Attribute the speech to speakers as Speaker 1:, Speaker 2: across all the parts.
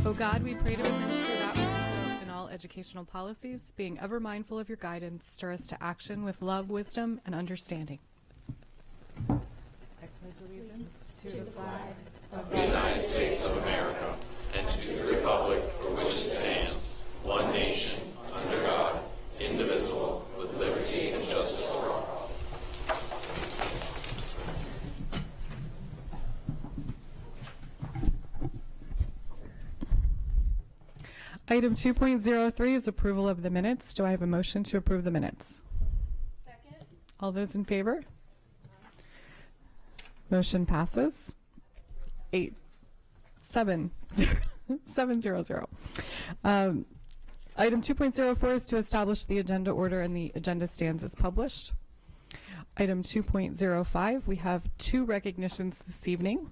Speaker 1: O God, we pray to administer that which is best in all educational policies, being ever mindful of your guidance, stir us to action with love, wisdom, and understanding. I pledge allegiance to the flag of
Speaker 2: the United States of America and to the republic for which it stands, one nation, under God, indivisible, with liberty and justice for all.
Speaker 1: Item 2.03 is approval of the minutes. Do I have a motion to approve the minutes?
Speaker 3: Second.
Speaker 1: All those in favor? Motion passes. 700. Item 2.04 is to establish the agenda order, and the agenda stands as published. Item 2.05, we have 2 recognitions this evening,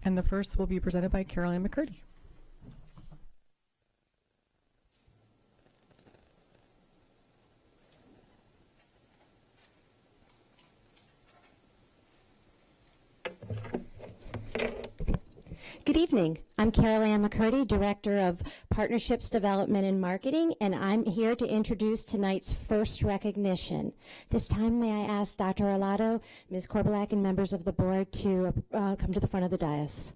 Speaker 1: and the first will be presented by Carol Ann McCurdy.
Speaker 3: Good evening. I'm Carol Ann McCurdy, Director of Partnerships Development and Marketing, and I'm here to introduce tonight's first recognition. This time, may I ask Dr. Arlotto, Ms. Korbelak, and members of the board to come to the front of the dais.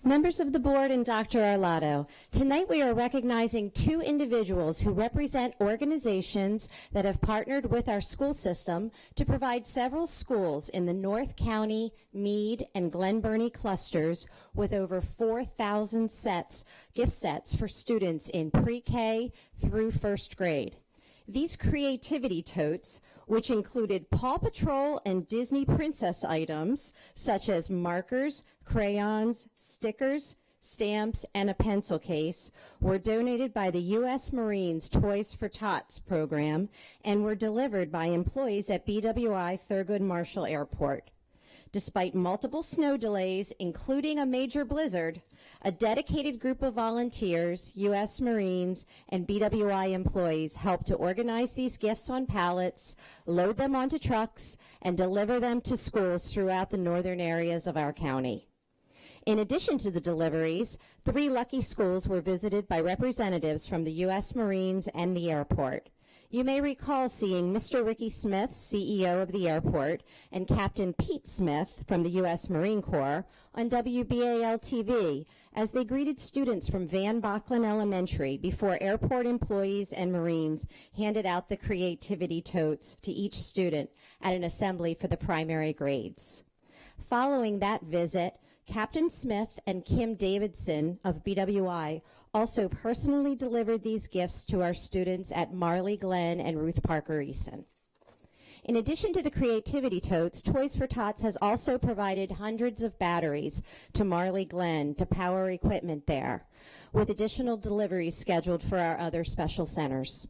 Speaker 3: Members of the board and Dr. Arlotto, tonight we are recognizing 2 individuals who represent organizations that have partnered with our school system to provide several schools in the North County, Meade, and Glen Burnie clusters with over 4,000 gift sets for students in pre-K through 1st grade. These creativity totes, which included Paw Patrol and Disney Princess items, such as markers, crayons, stickers, stamps, and a pencil case, were donated by the U.S. Marines Toys for Tots program and were delivered by employees at BWI Thurgood Marshall Airport. Despite multiple snow delays, including a major blizzard, a dedicated group of volunteers, U.S. Marines, and BWI employees helped to organize these gifts on pallets, load them onto trucks, and deliver them to schools throughout the northern areas of our county. In addition to the deliveries, 3 lucky schools were visited by representatives from the U.S. Marines and the airport. You may recall seeing Mr. Ricky Smith, CEO of the airport, and Captain Pete Smith from the U.S. Marine Corps on WBAL-TV as they greeted students from Van Bocklin Elementary before airport employees and Marines handed out the creativity totes to each student at an assembly for the primary grades. Following that visit, Captain Smith and Kim Davidson of BWI also personally delivered these gifts to our students at Marley Glen and Ruth Parker Eason. In addition to the creativity totes, Toys for Tots has also provided hundreds of batteries to Marley Glen to power equipment there, with additional deliveries scheduled for our other special centers.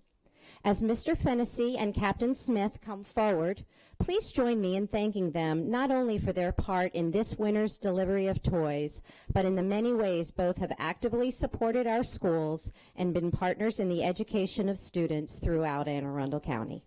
Speaker 3: As Mr. Fennessy and Captain Smith come forward, please join me in thanking them not only for their part in this winter's delivery of toys, but in the many ways both have actively supported our schools and been partners in the education of students throughout Anne Arundel County.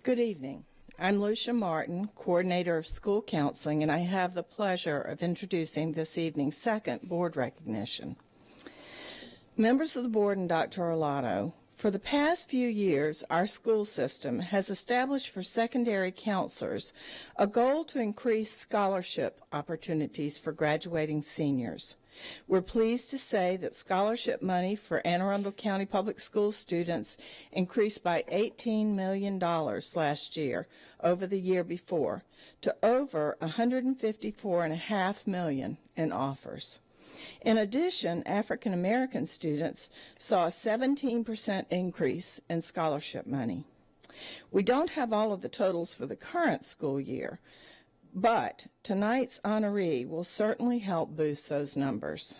Speaker 4: Good evening. I'm Lucia Martin, Coordinator of School Counseling, and I have the pleasure of introducing this evening's second board recognition. Members of the board and Dr. Arlotto, for the past few years, our school system has established for secondary counselors a goal to increase scholarship opportunities for graduating seniors. We're pleased to say that scholarship money for Anne Arundel County Public School students increased by $18 million last year over the year before to over $154.5 million in offers. In addition, African American students saw a 17% increase in scholarship money. We don't have all of the totals for the current school year, but tonight's honoree will certainly help boost those numbers.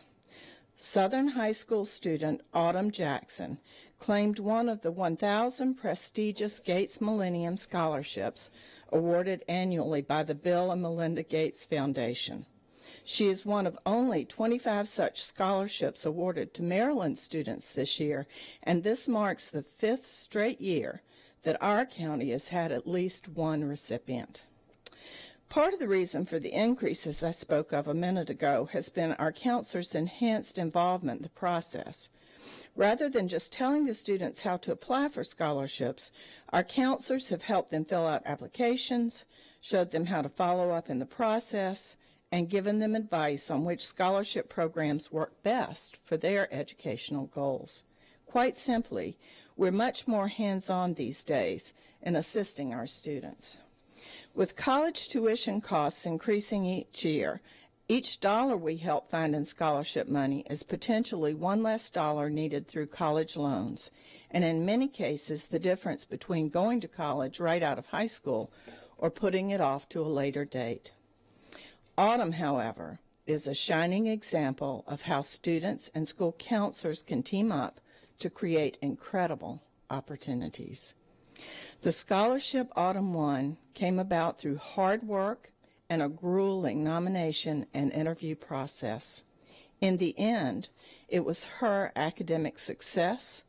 Speaker 4: Southern High School student Autumn Jackson claimed one of the 1,000 prestigious Gates Millennium Scholarships awarded annually by the Bill and Melinda Gates Foundation. She is one of only 25 such scholarships awarded to Maryland students this year, and this marks the 5th straight year that our county has had at least one recipient. Part of the reason for the increases I spoke of a minute ago has been our counselors' enhanced involvement in the process. Rather than just telling the students how to apply for scholarships, our counselors have helped them fill out applications, showed them how to follow up in the process, and given them advice on which scholarship programs work best for their educational goals. Quite simply, we're much more hands-on these days in assisting our students. With college tuition costs increasing each year, each dollar we help find in scholarship money is potentially one less dollar needed through college loans, and in many cases the difference between going to college right out of high school or putting it off to a later date. Autumn, however, is a shining example of how students and school counselors can team up to create incredible opportunities. The scholarship Autumn won came about through hard work and a grueling nomination and interview process. In the end, it was her academic success,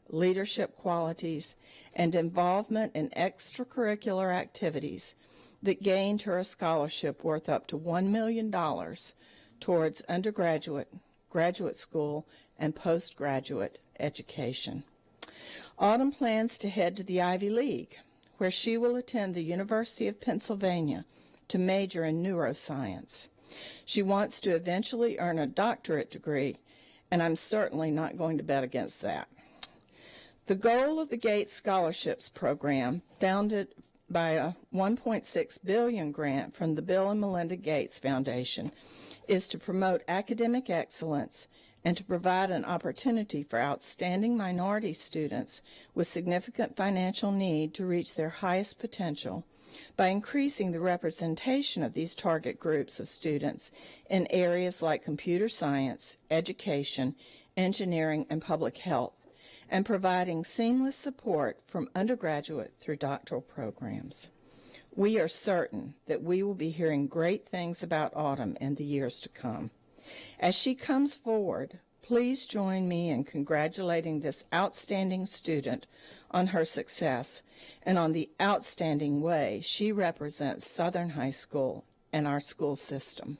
Speaker 4: leadership qualities, and involvement in extracurricular activities that gained her a scholarship worth up to $1 million towards undergraduate, graduate school, and postgraduate education. Autumn plans to head to the Ivy League, where she will attend the University of Pennsylvania to major in neuroscience. She wants to eventually earn a doctorate degree, and I'm certainly not going to bet against that. The goal of the Gates Scholarships Program, founded by a $1.6 billion grant from the Bill and Melinda Gates Foundation, is to promote academic excellence and to provide an opportunity for outstanding minority students with significant financial need to reach their highest potential by increasing the representation of these target groups of students in areas like computer science, education, engineering, and public health, and providing seamless support from undergraduate through doctoral programs. We are certain that we will be hearing great things about Autumn in the years to come. As she comes forward, please join me in congratulating this outstanding student on her success and on the outstanding way she represents Southern High School and our school system.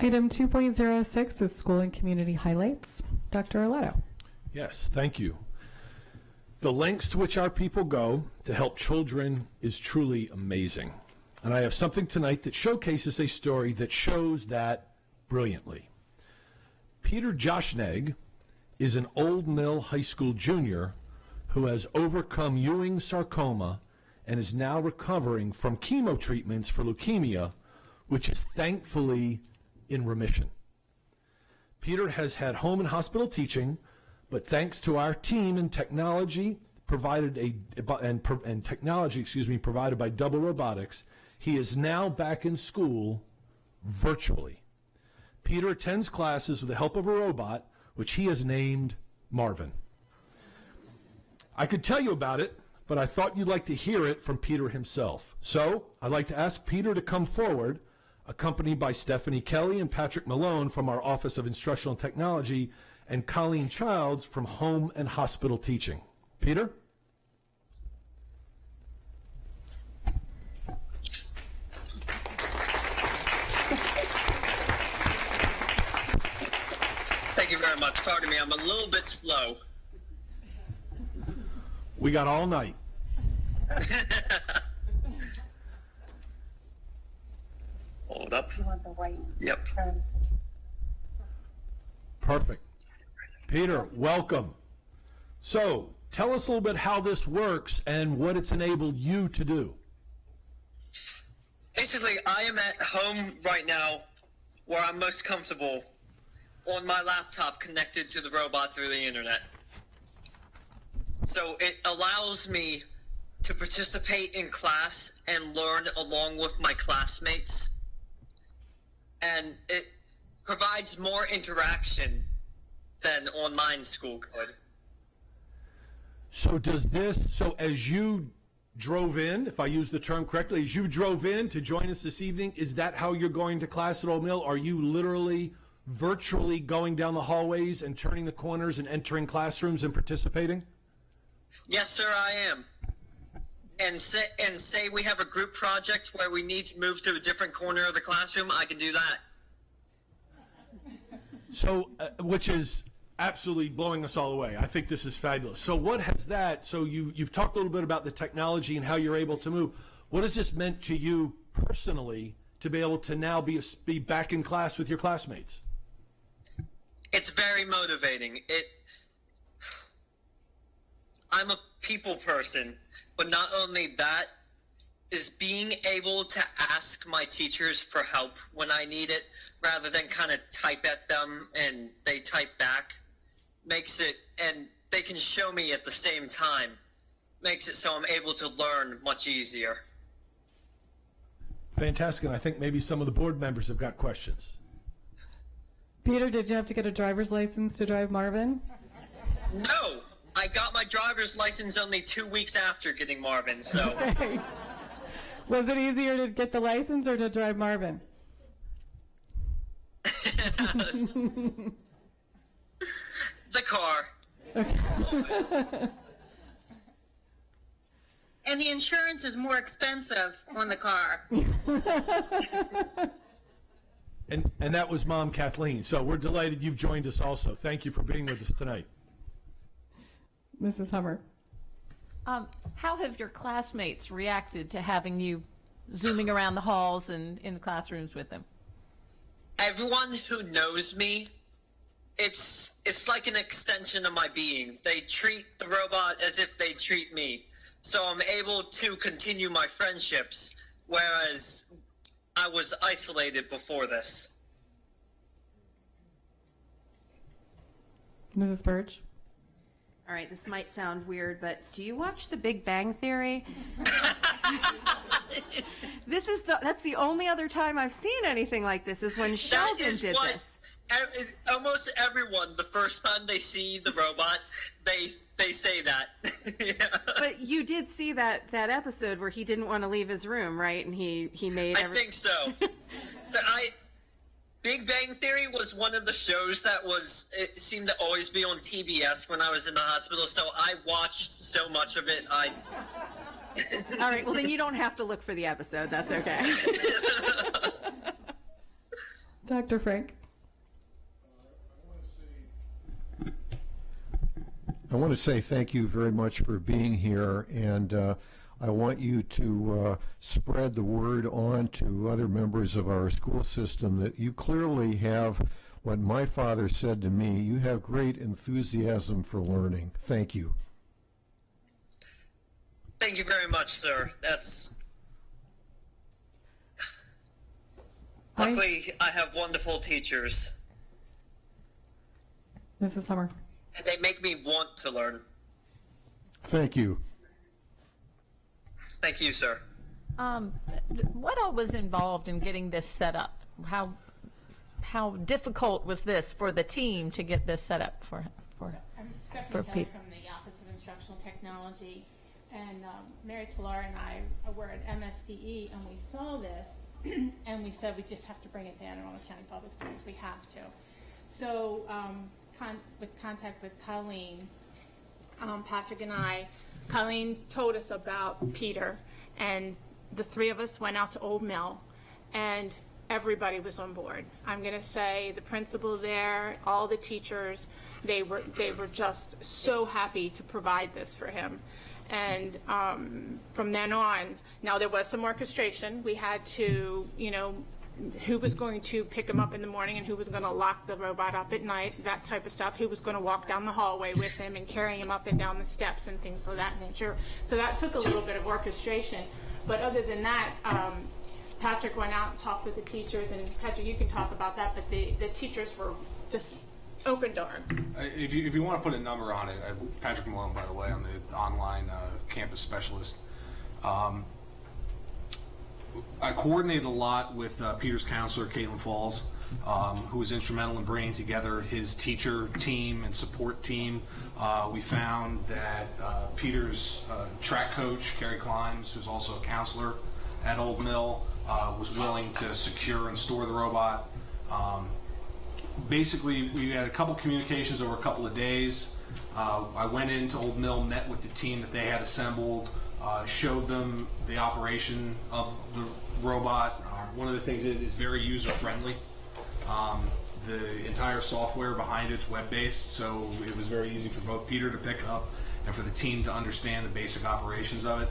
Speaker 1: Item 2.06 is school and community highlights. Dr. Arlato.
Speaker 5: Yes, thank you. The lengths to which our people go to help children is truly amazing. And I have something tonight that showcases a story that shows that brilliantly. Peter Joshnegg is an Old Mill High School junior who has overcome Ewing sarcoma and is now recovering from chemo treatments for leukemia, which is thankfully in remission. Peter has had home and hospital teaching, but thanks to our team and technology provided provided by Double Robotics, he is now back in school virtually. Peter attends classes with the help of a robot, which he has named Marvin. I could tell you about it, but I thought you'd like to hear it from Peter himself. So I'd like to ask Peter to come forward, accompanied by Stephanie Kelly and Patrick Malone from our Office of Instructional Technology and Colleen Childs from Home and Hospital Teaching. Peter?
Speaker 6: Thank you very much. Pardon me, I'm a little bit slow.
Speaker 5: We got all night.
Speaker 6: Hold up.
Speaker 7: You want the white?
Speaker 6: Yep.
Speaker 5: Perfect. Peter, welcome. So, tell us a little bit how this works and what it's enabled you to do.
Speaker 6: Basically, I am at home right now where I'm most comfortable on my laptop connected to the robot through the internet. So it allows me to participate in class and learn along with my classmates. And it provides more interaction than online school could.
Speaker 5: So so as you drove in, if I use the term correctly, as you drove in to join us this evening, is that how you're going to class at Old Mill? Are you literally virtually going down the hallways and turning the corners and entering classrooms and participating?
Speaker 6: Yes, sir, I am. And say we have a group project where we need to move to a different corner of the classroom, I can do that.
Speaker 5: So, which is absolutely blowing us all away. I think this is fabulous. So what has that, so you've talked a little bit about the technology and how you're able to move. What has this meant to you personally to be able to now be back in class with your classmates?
Speaker 6: It's very motivating. I'm a people person, but not only that, is being able to ask my teachers for help when I need it, rather than kind of type at them and they type back, makes it, and they can show me at the same time, makes it so I'm able to learn much easier.
Speaker 5: Fantastic, and I think maybe some of the board members have got questions.
Speaker 1: Peter, did you have to get a driver's license to drive Marvin?
Speaker 6: No, I got my driver's license only 2 weeks after getting Marvin, so.
Speaker 1: Okay. Was it easier to get the license or to drive Marvin?
Speaker 6: The car.
Speaker 7: And the insurance is more expensive on the car.
Speaker 5: And that was Mom Kathleen. So we're delighted you've joined us also. Thank you for being with us tonight.
Speaker 1: Mrs. Hummer.
Speaker 8: How have your classmates reacted to having you zooming around the halls and in the classrooms with them?
Speaker 6: Everyone who knows me, it's like an extension of my being. They treat the robot as if they treat me. So I'm able to continue my friendships, whereas I was isolated before this.
Speaker 1: Mrs. Birch.
Speaker 9: All right, this might sound weird, but do you watch The Big Bang Theory? That's the only other time I've seen anything like this is when Sheldon did this.
Speaker 6: Almost everyone, the first time they see the robot, they say that. Yeah.
Speaker 9: But you did see that episode where he didn't want to leave his room, right? And he made.
Speaker 6: I think so. Big Bang Theory was one of the shows that it seemed to always be on TBS when I was in the hospital, so I watched so much of it.
Speaker 9: All right, well then you don't have to look for the episode. That's okay.
Speaker 1: Dr. Frank?
Speaker 10: I want to say thank you very much for being here, and I want you to spread the word on to other members of our school system that you clearly have what my father said to me. You have great enthusiasm for learning. Thank you.
Speaker 6: Thank you very much, sir. Luckily, I have wonderful teachers.
Speaker 1: Mrs. Hummer?
Speaker 6: And they make me want to learn.
Speaker 10: Thank you.
Speaker 6: Thank you, sir.
Speaker 8: What all was involved in getting this set up? How difficult was this for the team to get this set up for
Speaker 11: I'm Stephanie Kelly
Speaker 8: people?
Speaker 11: from the Office of Instructional Technology, and Mary Talar and I were at MSDE, and we saw this, and we said we just have to bring it to Anne Arundel County Public Schools. We have to. So with contact with Colleen, Patrick and I, Colleen told us about Peter, and the three of us went out to Old Mill, and everybody was on board. I'm going to say the principal there, all the teachers, they were just so happy to provide this for him. And from then on, now there was some orchestration. We had to, who was going to pick him up in the morning and who was going to lock the robot up at night, that type of stuff. Who was going to walk down the hallway with him and carry him up and down the steps and things of that nature. So that took a little bit of orchestration. But other than that, Patrick went out and talked with the teachers, and Patrick, you can talk about that, but the teachers were just open door.
Speaker 12: If you want to put a number on it, Patrick Malone, by the way, I'm the online campus specialist. I coordinated a lot with Peter's counselor, Caitlin Falls, who was instrumental in bringing together his teacher team and support team. We found that Peter's track coach, Carrie Climbs, who's also a counselor at Old Mill, was willing to secure and store the robot. Basically, we had a couple communications over a couple of days. I went into Old Mill, met with the team that they had assembled, showed them the operation of the robot. One of the things is it's very user-friendly. The entire software behind it's web-based, so it was very easy for both Peter to pick up and for the team to understand the basic operations of it.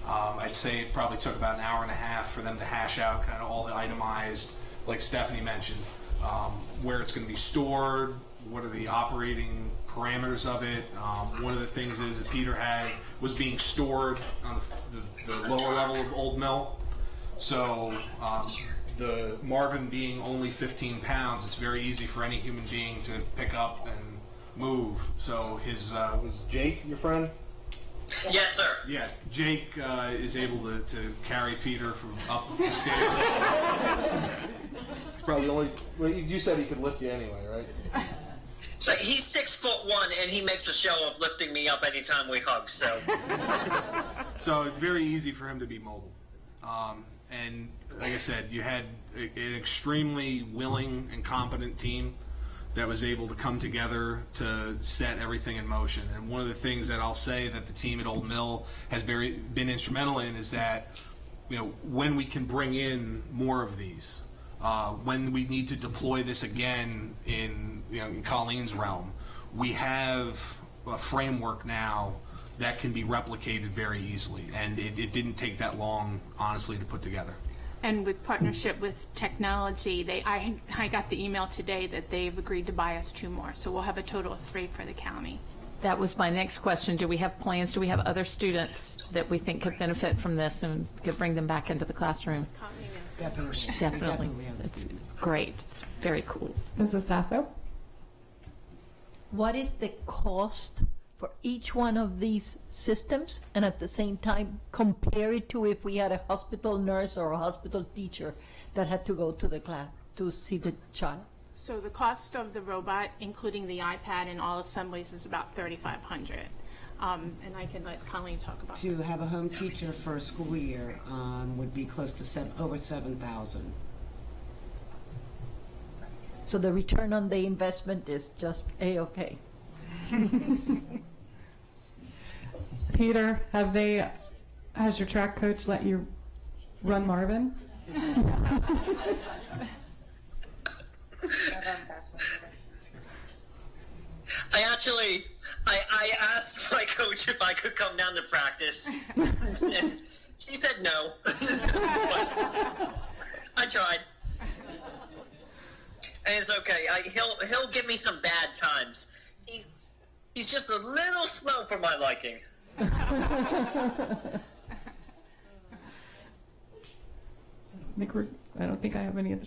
Speaker 12: I'd say it probably took about an hour and a half for them to hash out kind of all the itemized, like Stephanie mentioned, where it's going to be stored, what are the operating parameters of it. One of the things is that Peter was being stored on the lower level of Old Mill. So the Marvin being only 15 pounds, it's very easy for any human being to pick up and move. So his, was Jake your friend?
Speaker 6: Yes, sir.
Speaker 12: Yeah, Jake is able to carry Peter from up the stairs.
Speaker 13: He's probably the only. Well, you said he could lift you anyway, right?
Speaker 6: So he's 6'1" and he makes a show of lifting me up anytime we hug. So,
Speaker 12: so it's very easy for him to be mobile. And like I said, you had an extremely willing and competent team that was able to come together to set everything in motion. And one of the things that I'll say that the team at Old Mill has been instrumental in is that, when we can bring in more of these, when we need to deploy this again in Colleen's realm, we have a framework now that can be replicated very easily. And it didn't take that long, honestly, to put together.
Speaker 11: And with partnership with technology, I got the email today that they've agreed to buy us 2 more. So we'll have a total of 3 for the county.
Speaker 8: That was my next question. Do we have plans? Do we have other students that we think could benefit from this and could bring them back into the classroom? Definitely. It's great. It's very cool.
Speaker 1: Mrs. Sasso?
Speaker 14: What is the cost for each one of these systems, and at the same time compare it to if we had a hospital nurse or a hospital teacher that had to go to the class to see the child?
Speaker 11: So the cost of the robot, including the iPad and all assemblies, is about $3,500. And I can let Colleen talk about
Speaker 15: to have a home teacher for a school year would be close to over $7,000.
Speaker 14: So the return on the investment is just A-okay.
Speaker 1: Peter, has your track coach let you run Marvin?
Speaker 6: I asked my coach if I could come down to practice, and she said no. But I tried, and it's okay. He'll give me some bad times. He's just a little slow for my liking.
Speaker 1: I don't think I have any other.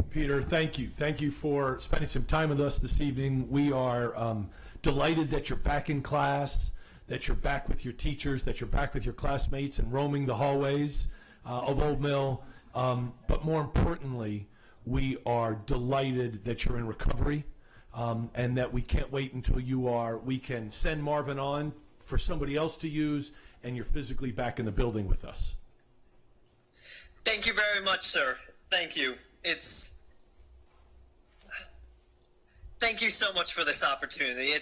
Speaker 5: Peter, thank you. Thank you for spending some time with us this evening. We are delighted that you're back in class, that you're back with your teachers, that you're back with your classmates and roaming the hallways of Old Mill. But more importantly, we are delighted that you're in recovery and that we can't wait until we can send Marvin on for somebody else to use and you're physically back in the building with us.
Speaker 6: Thank you very much, sir. Thank you. Thank you so much for this opportunity.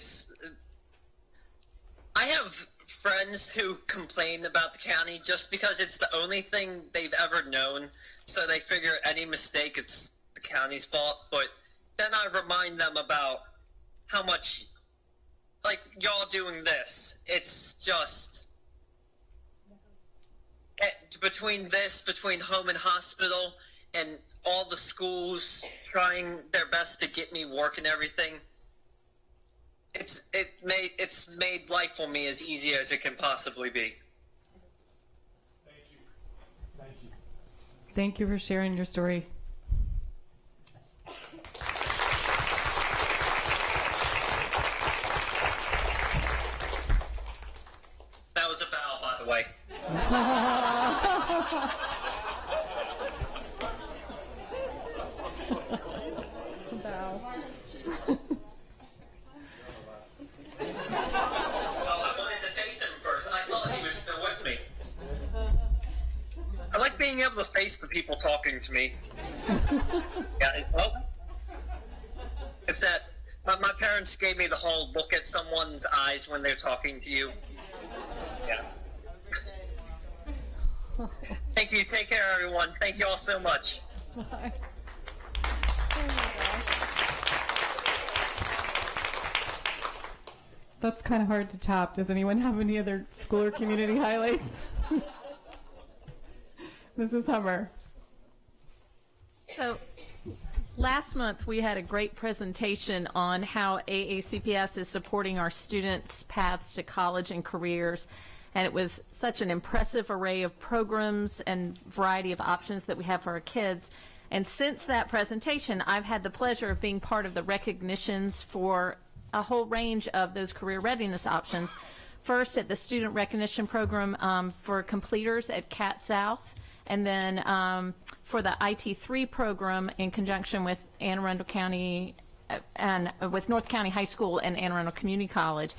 Speaker 6: I have friends who complain about the county just because it's the only thing they've ever known. So they figure any mistake, it's the county's fault. But then I remind them about how much, like, y'all doing this, it's just, between home and hospital and all the schools trying their best to get me work and everything, it's made life for me as easy as it can possibly be.
Speaker 5: Thank you. Thank you.
Speaker 1: Thank you for sharing your story.
Speaker 6: That was a bow, by the way. I like being able to face the people talking to me. It's that my parents gave me the whole look at someone's eyes when they're talking to you. Yeah. Thank you. Take care, everyone. Thank you all so much.
Speaker 1: Bye. That's kind of hard to top. Does anyone have any other school or community highlights? Mrs. Hummer.
Speaker 8: So last month we had a great presentation on how AACPS is supporting our students' paths to college and careers. And it was such an impressive array of programs and variety of options that we have for our kids. And since that presentation, I've had the pleasure of being part of the recognitions for a whole range of those career readiness options. First at the Student Recognition Program for completers at Cat South, and then for the IT3 program in conjunction with Anne Arundel County and with North County High School and Anne Arundel Community College.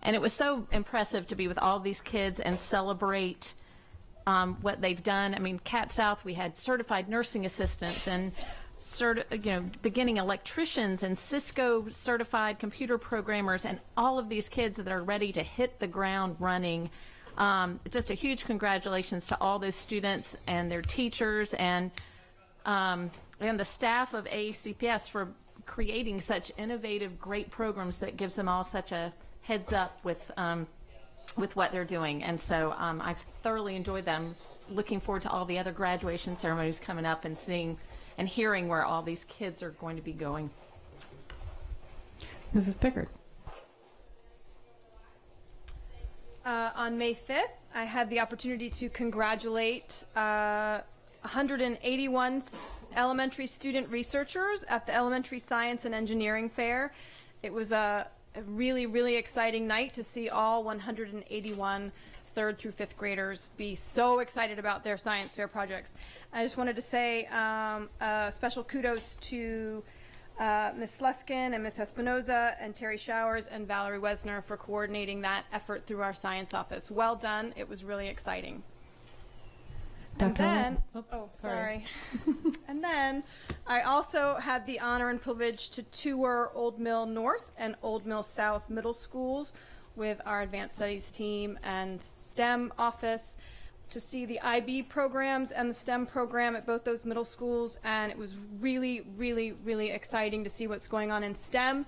Speaker 8: And it was so impressive to be with all these kids and celebrate what they've done. I mean, Cat South, we had certified nursing assistants and beginning electricians and Cisco certified computer programmers, and all of these kids that are ready to hit the ground running. Just a huge congratulations to all those students and their teachers and the staff of AACPS for creating such innovative, great programs that gives them all such a heads up with what they're doing. And so I've thoroughly enjoyed them. Looking forward to all the other graduation ceremonies coming up and seeing and hearing where all these kids are going to be going.
Speaker 1: Mrs. Pickard.
Speaker 9: On May 5th, I had the opportunity to congratulate 181 elementary student researchers at the Elementary Science and Engineering Fair. It was a really, really exciting night to see all 181 third through fifth graders be so excited about their science fair projects. I just wanted to say special kudos to Ms. Sluskin and Ms. Espinoza and Terry Showers and Valerie Wesner for coordinating that effort through our science office. Well done. It was really exciting. And then, sorry. And then I also had the honor and privilege to tour Old Mill North and Old Mill South middle schools with our advanced studies team and STEM office. to see the IB programs and the STEM program at both those middle schools, and it was really, really, really exciting to see what's going on in STEM.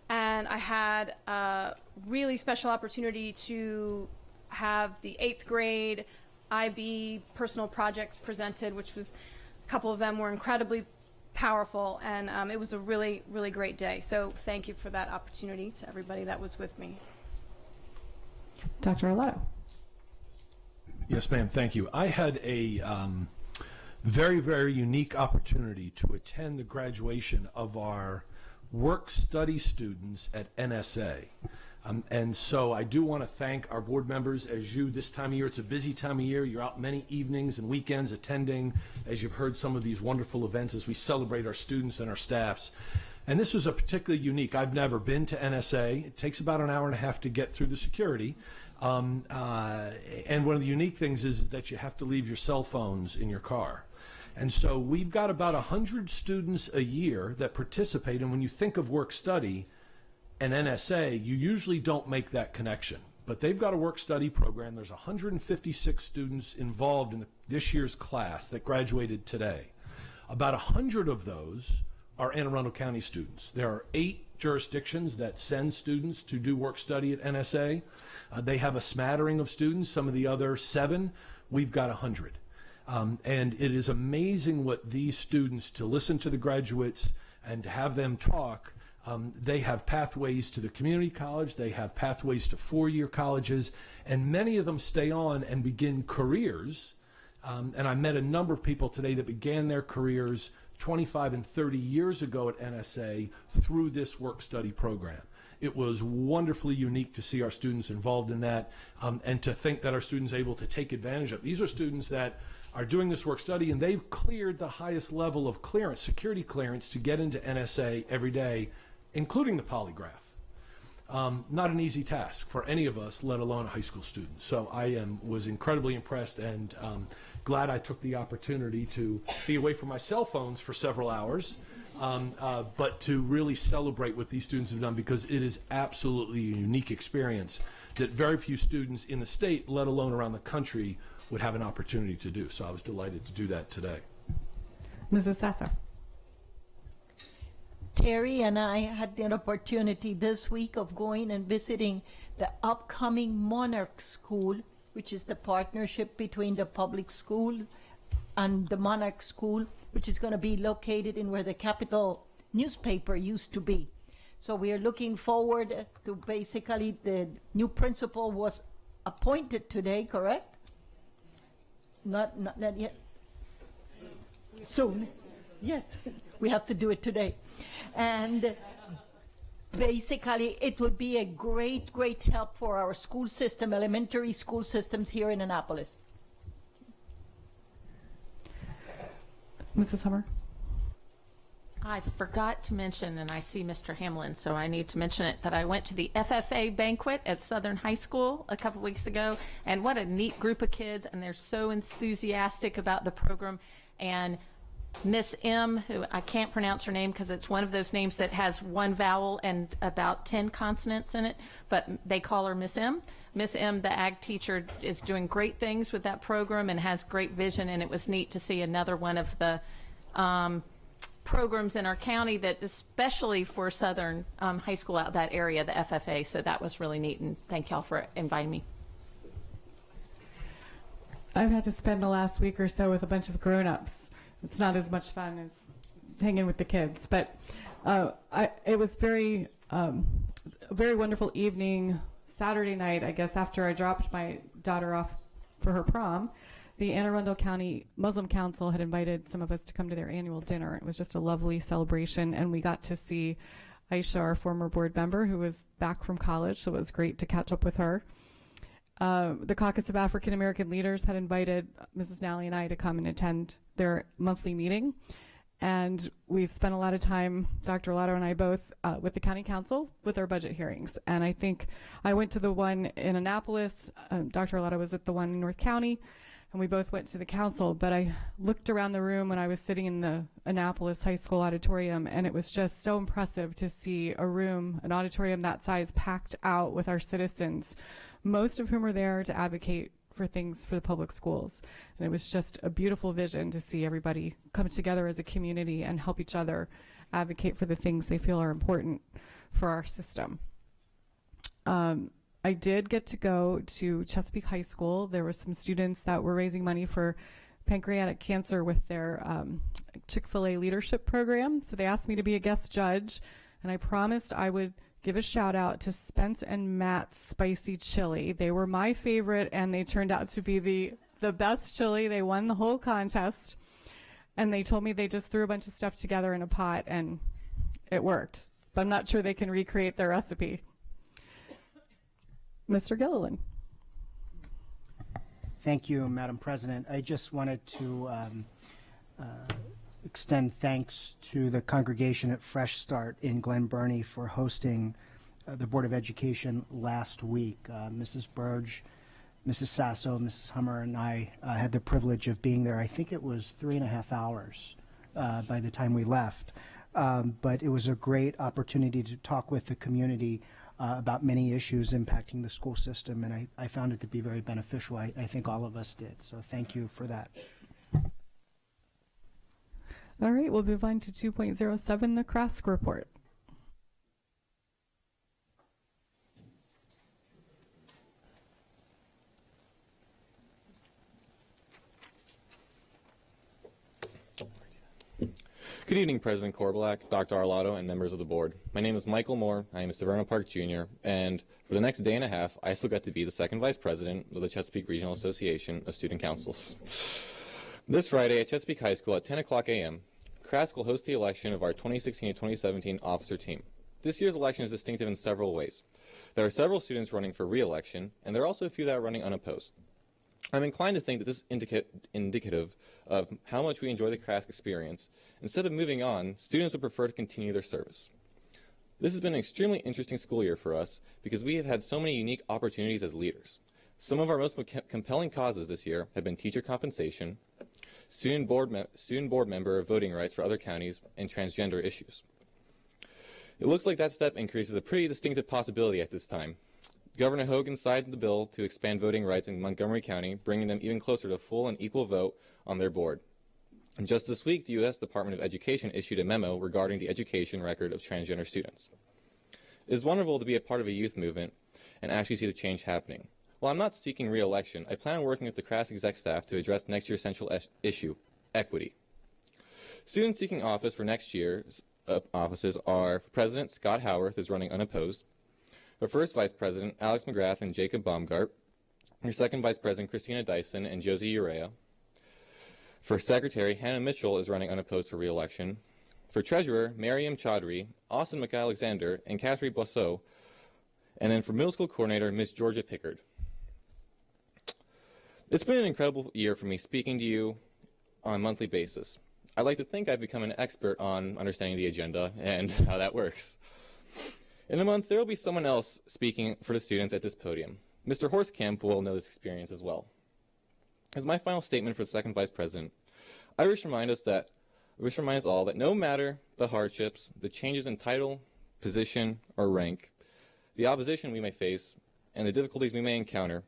Speaker 9: And I had a really special opportunity to have the 8th grade IB personal projects presented, which was, a couple of them were incredibly powerful, and it was a really, really great day. So thank you for that opportunity to everybody that was with me.
Speaker 1: Dr. Arlotto.
Speaker 5: Yes, ma'am. Thank you. I had a very, very unique opportunity to attend the graduation of our work-study students at NSA. And so I do want to thank our board members. As you, this time of year, it's a busy time of year. You're out many evenings and weekends attending, as you've heard, some of these wonderful events as we celebrate our students and our staffs. And this was a particularly unique. I've never been to NSA. It takes about an hour and a half to get through the security. And one of the unique things is that you have to leave your cell phones in your car. And so we've got about 100 students a year that participate. And when you think of work-study and NSA, you usually don't make that connection. But they've got a work-study program. There's 156 students involved in this year's class that graduated today. About 100 of those are Anne Arundel County students. There are 8 jurisdictions that send students to do work-study at NSA. They have a smattering of students. Some of the other 7, we've got 100. And it is amazing what these students, to listen to the graduates and to have them talk, they have pathways to the community college, they have pathways to 4-year colleges, and many of them stay on and begin careers. And I met a number of people today that began their careers 25 and 30 years ago at NSA through this work-study program. It was wonderfully unique to see our students involved in that, and to think that our students are able to take advantage of. These are students that are doing this work-study, and they've cleared the highest level of clearance, security clearance, to get into NSA every day, including the polygraph. Not an easy task for any of us, let alone a high school student. So I was incredibly impressed, and glad I took the opportunity to be away from my cell phones for several hours, but to really celebrate what these students have done, because it is absolutely a unique experience that very few students in the state, let alone around the country, would have an opportunity to do. So I was delighted to do that today.
Speaker 1: Mrs. Sasser.
Speaker 14: Terry and I had the opportunity this week of going and visiting the upcoming Monarch School, which is the partnership between the public school and the Monarch School, which is going to be located in where the Capital newspaper used to be. So we are looking forward to, basically, the new principal was appointed today, correct? Not yet. Soon. Yes, we have to do it today. And basically, it would be a great, great help for our school system, elementary school systems here in Annapolis.
Speaker 1: Mrs. Hummer.
Speaker 8: I forgot to mention, and I see Mr. Hamlin, so I need to mention it, that I went to the FFA banquet at Southern High School a couple weeks ago, and what a neat group of kids, and they're so enthusiastic about the program. And Miss M, who I can't pronounce her name because it's one of those names that has one vowel and about 10 consonants in it, but they call her Miss M. Miss M, the ag teacher, is doing great things with that program and has great vision, and it was neat to see another one of the programs in our county that, especially for Southern High School out that area, the FFA, so that was really neat, and thank y'all for inviting me.
Speaker 1: I've had to spend the last week or so with a bunch of grown-ups. It's not as much fun as hanging with the kids, but it was a very wonderful evening. Saturday night, I guess, after I dropped my daughter off for her prom, the Anne Arundel County Muslim Council had invited some of us to come to their annual dinner. It was just a lovely celebration, and we got to see Aisha, our former board member, who was back from college, so it was great to catch up with her. The Caucus of African American Leaders had invited Mrs. Nally and I to come and attend their monthly meeting. And we've spent a lot of time, Dr. Arlotto and I both, with the county council with our budget hearings. And I think I went to the one in Annapolis. Dr. Arlotto was at the one in North County, and we both went to the council. But I looked around the room when I was sitting in the Annapolis High School auditorium, and it was just so impressive to see an auditorium that size packed out with our citizens, most of whom are there to advocate for things for the public schools. And it was just a beautiful vision to see everybody come together as a community and help each other advocate for the things they feel are important for our system. I did get to go to Chesapeake High School. There were some students that were raising money for pancreatic cancer with their Chick-fil-A leadership program. So they asked me to be a guest judge, and I promised I would give a shout out to Spence and Matt's spicy chili. They were my favorite, and they turned out to be the best chili. They won the whole contest, and they told me they just threw a bunch of stuff together in a pot, and it worked. But I'm not sure they can recreate their recipe. Mr. Gilliland.
Speaker 16: Thank you, Madam President. I just wanted to extend thanks to the congregation at Fresh Start in Glen Burnie for hosting the Board of Education last week. Mrs. Burge, Mrs. Sasso, Mrs. Hummer, and I had the privilege of being there. I think it was 3.5 hours by the time we left. But it was a great opportunity to talk with the community about many issues impacting the school system, and I found it to be very beneficial. I think all of us did, so thank you for that.
Speaker 1: All right, we'll move on to 2.07, the Krask report.
Speaker 17: Good evening, President Korbelak, Dr. Arlotto, and members of the board. My name is Michael Moore. I am a Severno Park Jr., and for the next day and a half, I still get to be the second vice president of the Chesapeake Regional Association of Student Councils. This Friday at Chesapeake High School at 10 o'clock a.m., Krask will host the election of our 2016-2017 officer team. This year's election is distinctive in several ways. There are several students running for re-election, and there are also a few that are running unopposed. I'm inclined to think that this is indicative of how much we enjoy the Krask experience. Instead of moving on, students would prefer to continue their service. This has been an extremely interesting school year for us because we have had so many unique opportunities as leaders. Some of our most compelling causes this year have been teacher compensation, student board member voting rights for other counties, and transgender issues. It looks like that step increase is a pretty distinctive possibility at this time. Governor Hogan signed the bill to expand voting rights in Montgomery County, bringing them even closer to full and equal vote on their board. And just this week, the U.S. Department of Education issued a memo regarding the education record of transgender students. It is wonderful to be a part of a youth movement and actually see the change happening. While I'm not seeking re-election, I plan on working with the Krask exec staff to address next year's central issue, equity. Students seeking office for next year's offices are President Scott Howarth is running unopposed, our first Vice President, Alex McGrath and Jacob Baumgart. Your second Vice President, Christina Dyson and Josie Urea. For Secretary, Hannah Mitchell is running unopposed for re-election. For Treasurer, Mariam Chaudhry, Austin McAlexander, and Catherine Boisseau. And then for Middle School Coordinator, Miss Georgia Pickard. It's been an incredible year for me speaking to you on a monthly basis. I like to think I've become an expert on understanding the agenda and how that works. In a month, there will be someone else speaking for the students at this podium. Mr. Horstkamp will know this experience as well. As my final statement for the second vice president, I wish to remind us all that no matter the hardships, the changes in title, position, or rank, the opposition we may face, and the difficulties we may encounter,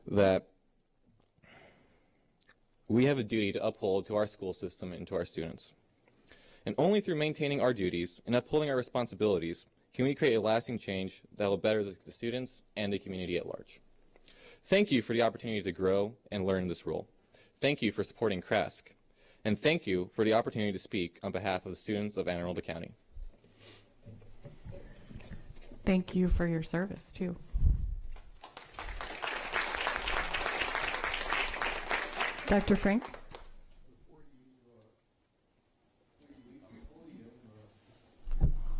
Speaker 17: that we have a duty to uphold to our school system and to our students. And only through maintaining our duties and upholding our responsibilities can we create a lasting change that will better the students and the community at large. Thank you for the opportunity to grow and learn this role. Thank you for supporting Krask. And thank you for the opportunity to speak on behalf of the students of Anne Arundel County.
Speaker 1: Thank you for your service, too. Dr. Frank?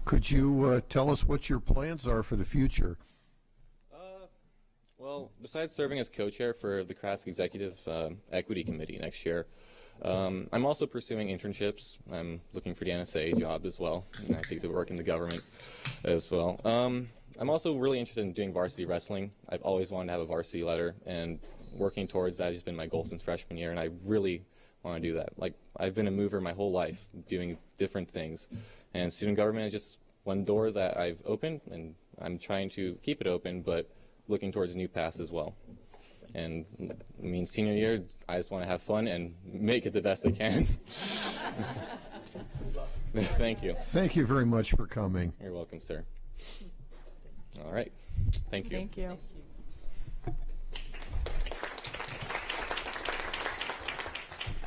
Speaker 10: Could you tell us what your plans are for the future?
Speaker 17: Well, besides serving as co-chair for the Krask Executive Equity Committee next year, I'm also pursuing internships. I'm looking for the NSA job as well, and I seek to work in the government as well. I'm also really interested in doing varsity wrestling. I've always wanted to have a varsity letter, and working towards that has been my goal since freshman year, and I really want to do that. Like, I've been a mover my whole life, doing different things, and student government is just one door that I've opened, and I'm trying to keep it open, but looking towards new paths as well. And I mean, senior year, I just want to have fun and make it the best I can. Thank you.
Speaker 10: Thank you very much for coming.
Speaker 17: You're welcome, sir. All right. Thank you.
Speaker 1: Thank you.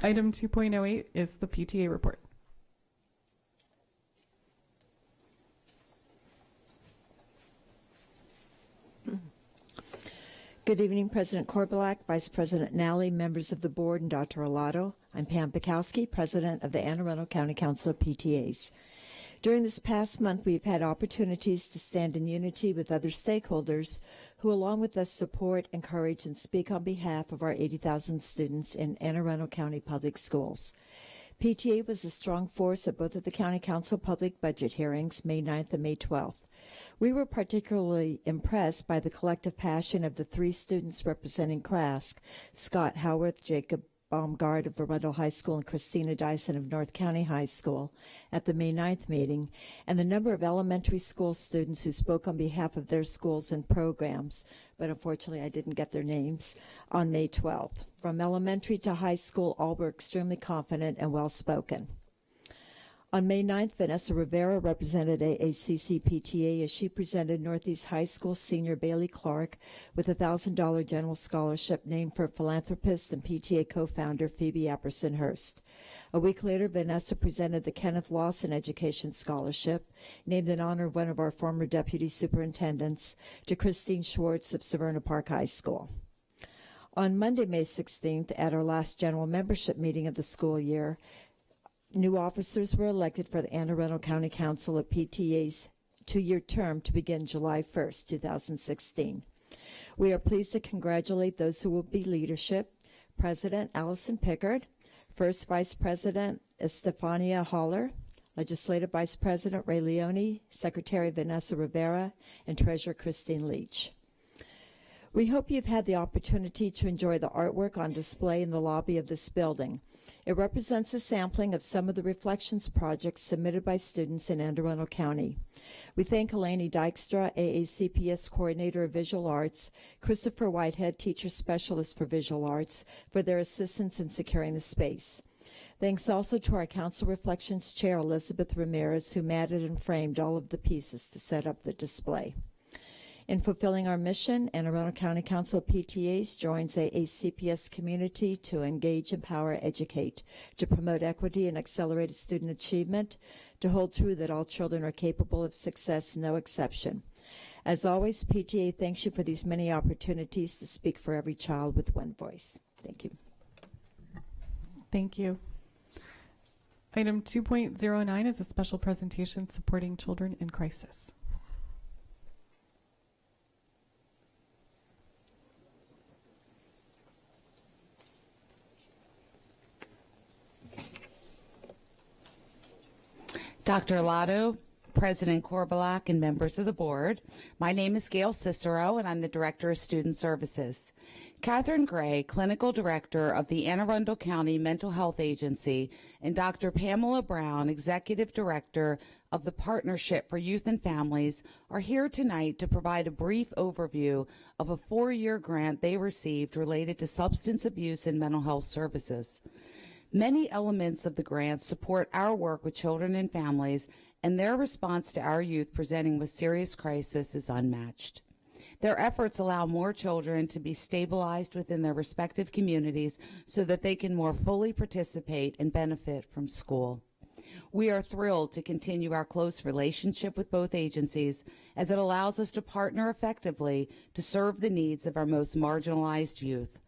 Speaker 1: Item 2.08 is the PTA report.
Speaker 18: Good evening, President Korbelak, Vice President Nally, members of the board, and Dr. Arlotto. I'm Pam Pikowski, President of the Anne Arundel County Council of PTAs. During this past month, we've had opportunities to stand in unity with other stakeholders who, along with us, support, encourage, and speak on behalf of our 80,000 students in Anne Arundel County Public Schools. PTA was a strong force at both of the County Council public budget hearings, May 9th and May 12th. We were particularly impressed by the collective passion of the three students representing Crask, Scott Howarth, Jacob Baumgard of Arundel High School, and Christina Dyson of North County High School at the May 9th meeting, and the number of elementary school students who spoke on behalf of their schools and programs, but unfortunately I didn't get their names, on May 12th. From elementary to high school, all were extremely confident and well-spoken. On May 9th, Vanessa Rivera represented AACC PTA as she presented Northeast High School senior Bailey Clark with a $1,000 general scholarship named for philanthropist and PTA co-founder Phoebe Apperson Hurst. A week later, Vanessa presented the Kenneth Lawson Education Scholarship, named in honor of one of our former deputy superintendents, to Christine Schwartz of Severna Park High School. On Monday, May 16th, at our last general membership meeting of the school year, new officers were elected for the Anne Arundel County Council of PTA's two-year term to begin July 1st, 2016. We are pleased to congratulate those who will be leadership: President Allison Pickard, First Vice President Estefania Haller, Legislative Vice President Ray Leone, Secretary Vanessa Rivera, and Treasurer Christine Leach. We hope you've had the opportunity to enjoy the artwork on display in the lobby of this building. It represents a sampling of some of the Reflections projects submitted by students in Anne Arundel County. We thank Eleni Dykstra, AACPS Coordinator of Visual Arts, Christopher Whitehead, Teacher Specialist for Visual Arts, for their assistance in securing the space. Thanks also to our Council Reflections Chair, Elizabeth Ramirez, who matted and framed all of the pieces to set up the display. In fulfilling our mission, Anne Arundel County Council of PTAs joins AACPS community to engage, empower, educate, to promote equity and accelerated student achievement, to hold true that all children are capable of success, no exception. As always, PTA thanks you for these many opportunities to speak for every child with one voice. Thank you.
Speaker 1: Thank you. Item 2.09 is a special presentation supporting children in crisis.
Speaker 19: Dr. Arlotto, President Korbelak, and members of the board, my name is Gail Cicero, and I'm the Director of Student Services. Catherine Gray, Clinical Director of the Anne Arundel County Mental Health Agency, and Dr. Pamela Brown, Executive Director of the Partnership for Youth and Families, are here tonight to provide a brief overview of a 4-year grant they received related to substance abuse and mental health services. Many elements of the grant support our work with children and families, and their response to our youth presenting with serious crisis is unmatched. Their efforts allow more children to be stabilized within their respective communities so that they can more fully participate and benefit from school. We are thrilled to continue our close relationship with both agencies, as it allows us to partner effectively to serve the needs of our most marginalized youth.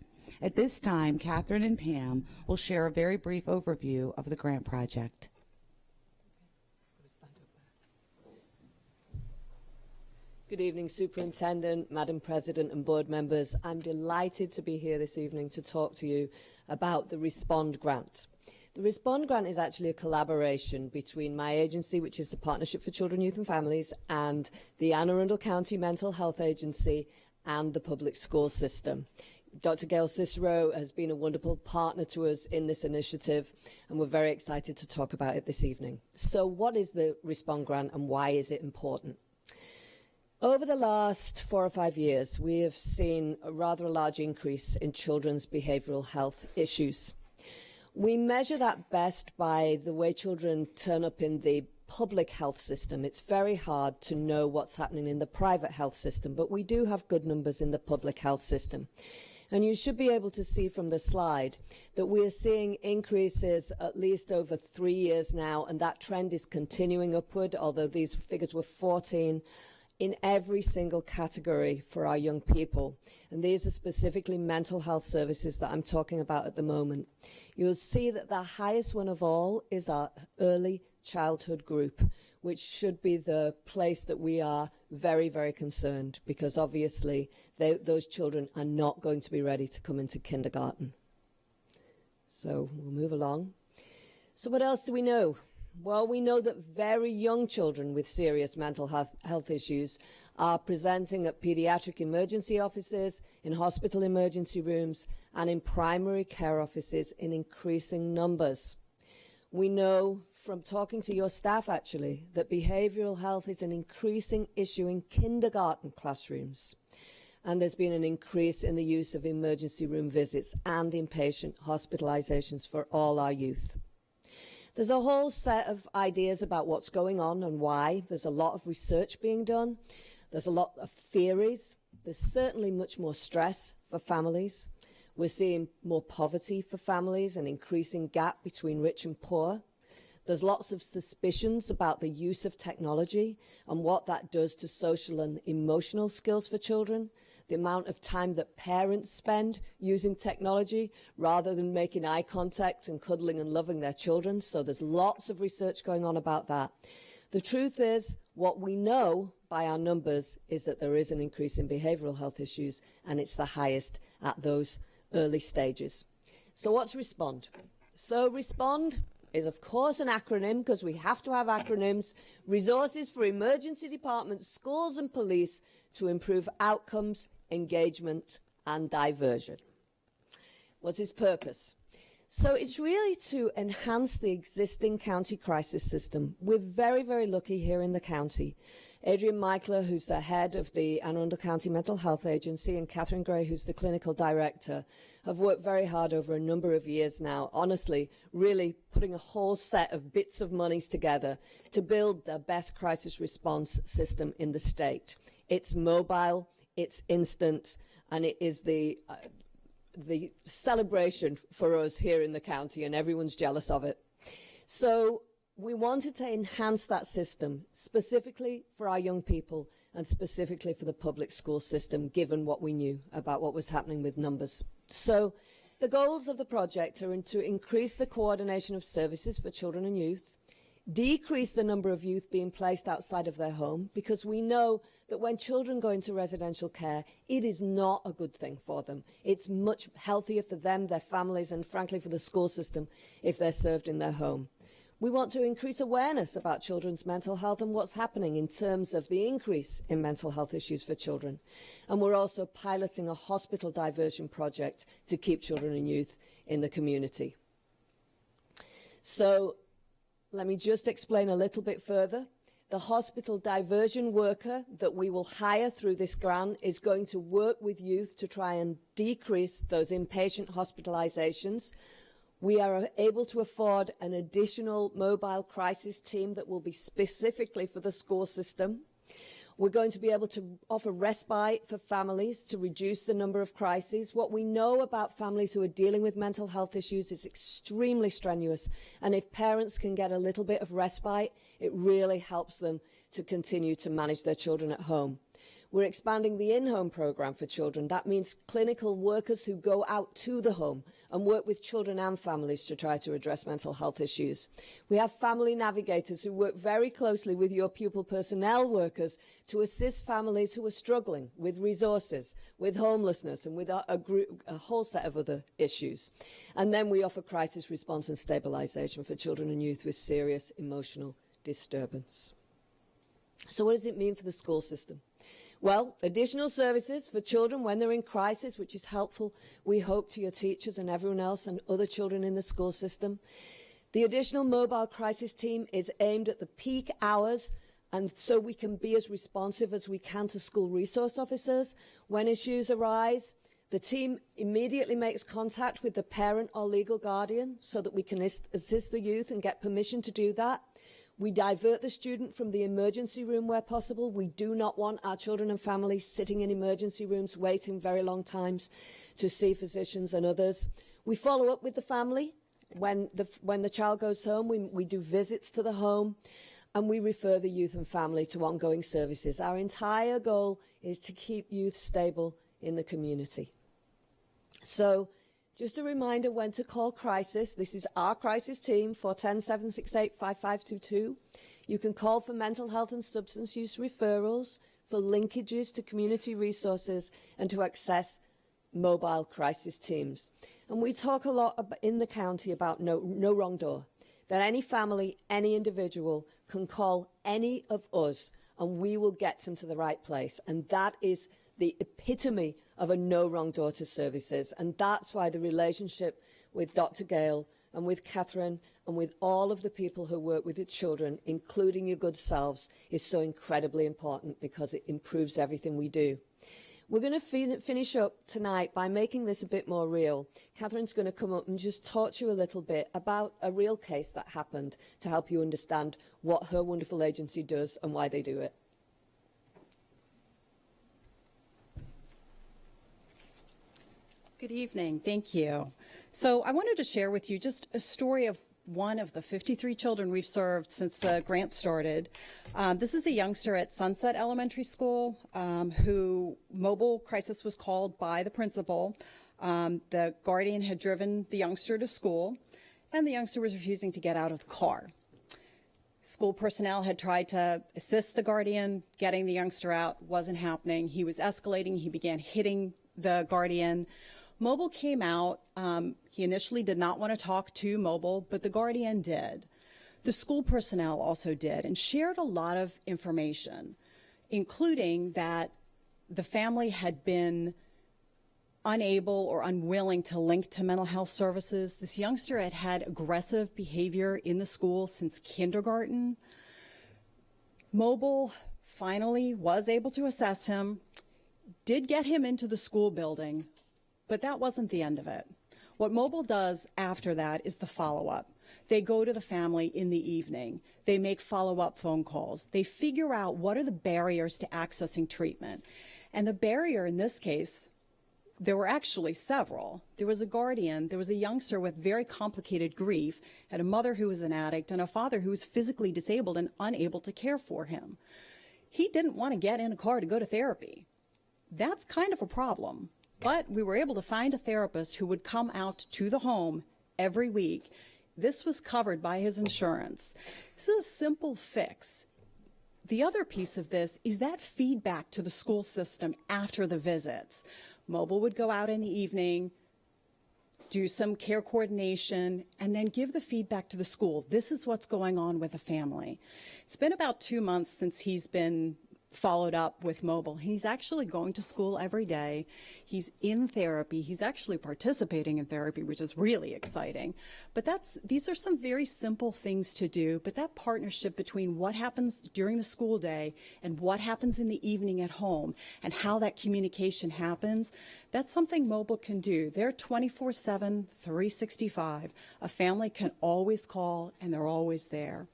Speaker 19: At this time, Catherine and Pam will share a very brief overview of the grant project.
Speaker 20: Good evening, Superintendent, Madam President, and board members. I'm delighted to be here this evening to talk to you about the Respond Grant. The Respond Grant is actually a collaboration between my agency, which is the Partnership for Children, Youth and Families, and the Anne Arundel County Mental Health Agency and the public school system. Dr. Gail Cicero has been a wonderful partner to us in this initiative, and we're very excited to talk about it this evening. So what is the Respond Grant and why is it important? Over the last 4 or 5 years, we have seen a rather large increase in children's behavioural health issues. We measure that best by the way children turn up in the public health system. It's very hard to know what's happening in the private health system, but we do have good numbers in the public health system. And you should be able to see from the slide that we are seeing increases at least over 3 years now, and that trend is continuing upward, although these figures were 14 in every single category for our young people. And these are specifically mental health services that I'm talking about at the moment. You'll see that the highest one of all is our early childhood group, which should be the place that we are very, very concerned, because obviously those children are not going to be ready to come into kindergarten. So we'll move along. So what else do we know? Well, we know that very young children with serious mental health issues are presenting at pediatric emergency offices, in hospital emergency rooms, and in primary care offices in increasing numbers. We know from talking to your staff, actually, that behavioural health is an increasing issue in kindergarten classrooms. And there's been an increase in the use of emergency room visits and inpatient hospitalisations for all our youth. There's a whole set of ideas about what's going on and why. There's a lot of research being done. There's a lot of theories. There's certainly much more stress for families. We're seeing more poverty for families, an increasing gap between rich and poor. There's lots of suspicions about the use of technology and what that does to social and emotional skills for children, the amount of time that parents spend using technology rather than making eye contact and cuddling and loving their children. So there's lots of research going on about that. The truth is, what we know by our numbers is that there is an increase in behavioural health issues, and it's the highest at those early stages. So what's RESPOND? So RESPOND is, of course, an acronym, because we have to have acronyms: Resources for Emergency Departments, Schools and Police to Improve Outcomes, Engagement and Diversion. What's its purpose? So it's really to enhance the existing county crisis system. We're very, very lucky here in the county. Adrian Michler, who's the head of the Anne Arundel County Mental Health Agency, and Catherine Gray, who's the clinical director, have worked very hard over a number of years now, honestly, really putting a whole set of bits of monies together to build the best crisis response system in the state. It's mobile, it's instant, and it is the celebration for us here in the county, and everyone's jealous of it. So we wanted to enhance that system specifically for our young people and specifically for the public school system, given what we knew about what was happening with numbers. So the goals of the project are to increase the coordination of services for children and youth, decrease the number of youth being placed outside of their home, because we know that when children go into residential care, it is not a good thing for them. It's much healthier for them, their families, and frankly for the school system if they're served in their home. We want to increase awareness about children's mental health and what's happening in terms of the increase in mental health issues for children. And we're also piloting a hospital diversion project to keep children and youth in the community. So let me just explain a little bit further. The hospital diversion worker that we will hire through this grant is going to work with youth to try and decrease those inpatient hospitalizations. We are able to afford an additional mobile crisis team that will be specifically for the school system. We're going to be able to offer respite for families to reduce the number of crises. What we know about families who are dealing with mental health issues is extremely strenuous. And if parents can get a little bit of respite, it really helps them to continue to manage their children at home. We're expanding the in-home program for children. That means clinical workers who go out to the home and work with children and families to try to address mental health issues. We have family navigators who work very closely with your pupil personnel workers to assist families who are struggling with resources, with homelessness, and with a whole set of other issues. And then we offer crisis response and stabilization for children and youth with serious emotional disturbance. So what does it mean for the school system? Well, additional services for children when they're in crisis, which is helpful, we hope, to your teachers and everyone else and other children in the school system. The additional mobile crisis team is aimed at the peak hours And so we can be as responsive as we can to school resource officers when issues arise. The team immediately makes contact with the parent or legal guardian so that we can assist the youth and get permission to do that. We divert the student from the emergency room where possible. We do not want our children and families sitting in emergency rooms waiting very long times to see physicians and others. We follow up with the family. When the child goes home, we do visits to the home, and we refer the youth and family to ongoing services. Our entire goal is to keep youth stable in the community. So, just a reminder when to call crisis. This is our crisis team, 410-768-5522. You can call for mental health and substance use referrals, for linkages to community resources, and to access mobile crisis teams. And we talk a lot in the county about no wrong door, that any family, any individual can call any of us and we will get them to the right place. And that is the epitome of a no wrong door to services. And that's why the relationship with Dr. Gale and with Catherine and with all of the people who work with your children, including your good selves, is so incredibly important, because it improves everything we do. We're going to finish up tonight by making this a bit more real. Catherine's going to come up and just talk to you a little bit about a real case that happened to help you understand what her wonderful agency does and why they do it.
Speaker 21: Good evening. Thank you. So I wanted to share with you just a story of one of the 53 children we've served since the grant started. This is a youngster at Sunset Elementary School who mobile crisis was called by the principal. The guardian had driven the youngster to school, and the youngster was refusing to get out of the car. School personnel had tried to assist the guardian. Getting the youngster out wasn't happening. He was escalating. He began hitting the guardian. Mobile came out. He initially did not want to talk to Mobile, but the guardian did. The school personnel also did, and shared a lot of information, including that the family had been unable or unwilling to link to mental health services. This youngster had had aggressive behavior in the school since kindergarten. Mobile finally was able to assess him, did get him into the school building, but that wasn't the end of it. What Mobile does after that is the follow-up. They go to the family in the evening. They make follow-up phone calls. They figure out what are the barriers to accessing treatment. And the barrier in this case, there were actually several. There was a guardian, there was a youngster with very complicated grief, had a mother who was an addict, and a father who was physically disabled and unable to care for him. He didn't want to get in a car to go to therapy. That's kind of a problem. But we were able to find a therapist who would come out to the home every week. This was covered by his insurance. This is a simple fix. The other piece of this is that feedback to the school system after the visits. Mobile would go out in the evening, do some care coordination, and then give the feedback to the school. This is what's going on with the family. It's been about 2 months since he's been followed up with Mobile. He's actually going to school every day. He's in therapy. He's actually participating in therapy, which is really exciting. But these are some very simple things to do, but that partnership between what happens during the school day and what happens in the evening at home and how that communication happens, that's something Mobile can do. They're 24/7, 365. A family can always call, and they're always there.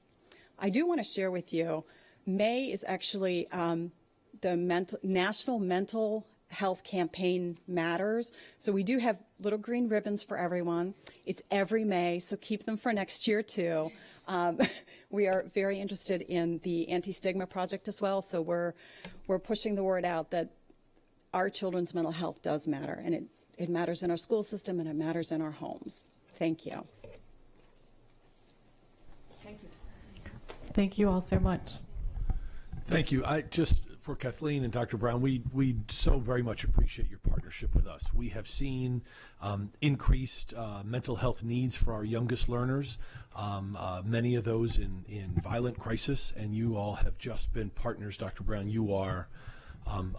Speaker 21: I do want to share with you, May is actually the National Mental Health Campaign Matters. So we do have little green ribbons for everyone. It's every May, so keep them for next year too. We are very interested in the Anti-Stigma Project as well, so we're pushing the word out that our children's mental health does matter, and it matters in our school system and it matters in our homes. Thank you.
Speaker 20: Thank you.
Speaker 1: Thank you all so much.
Speaker 5: Thank you. For Kathleen and Dr. Brown, we so very much appreciate your partnership with us. We have seen increased mental health needs for our youngest learners, many of those in violent crisis, and you all have just been partners. Dr. Brown, you are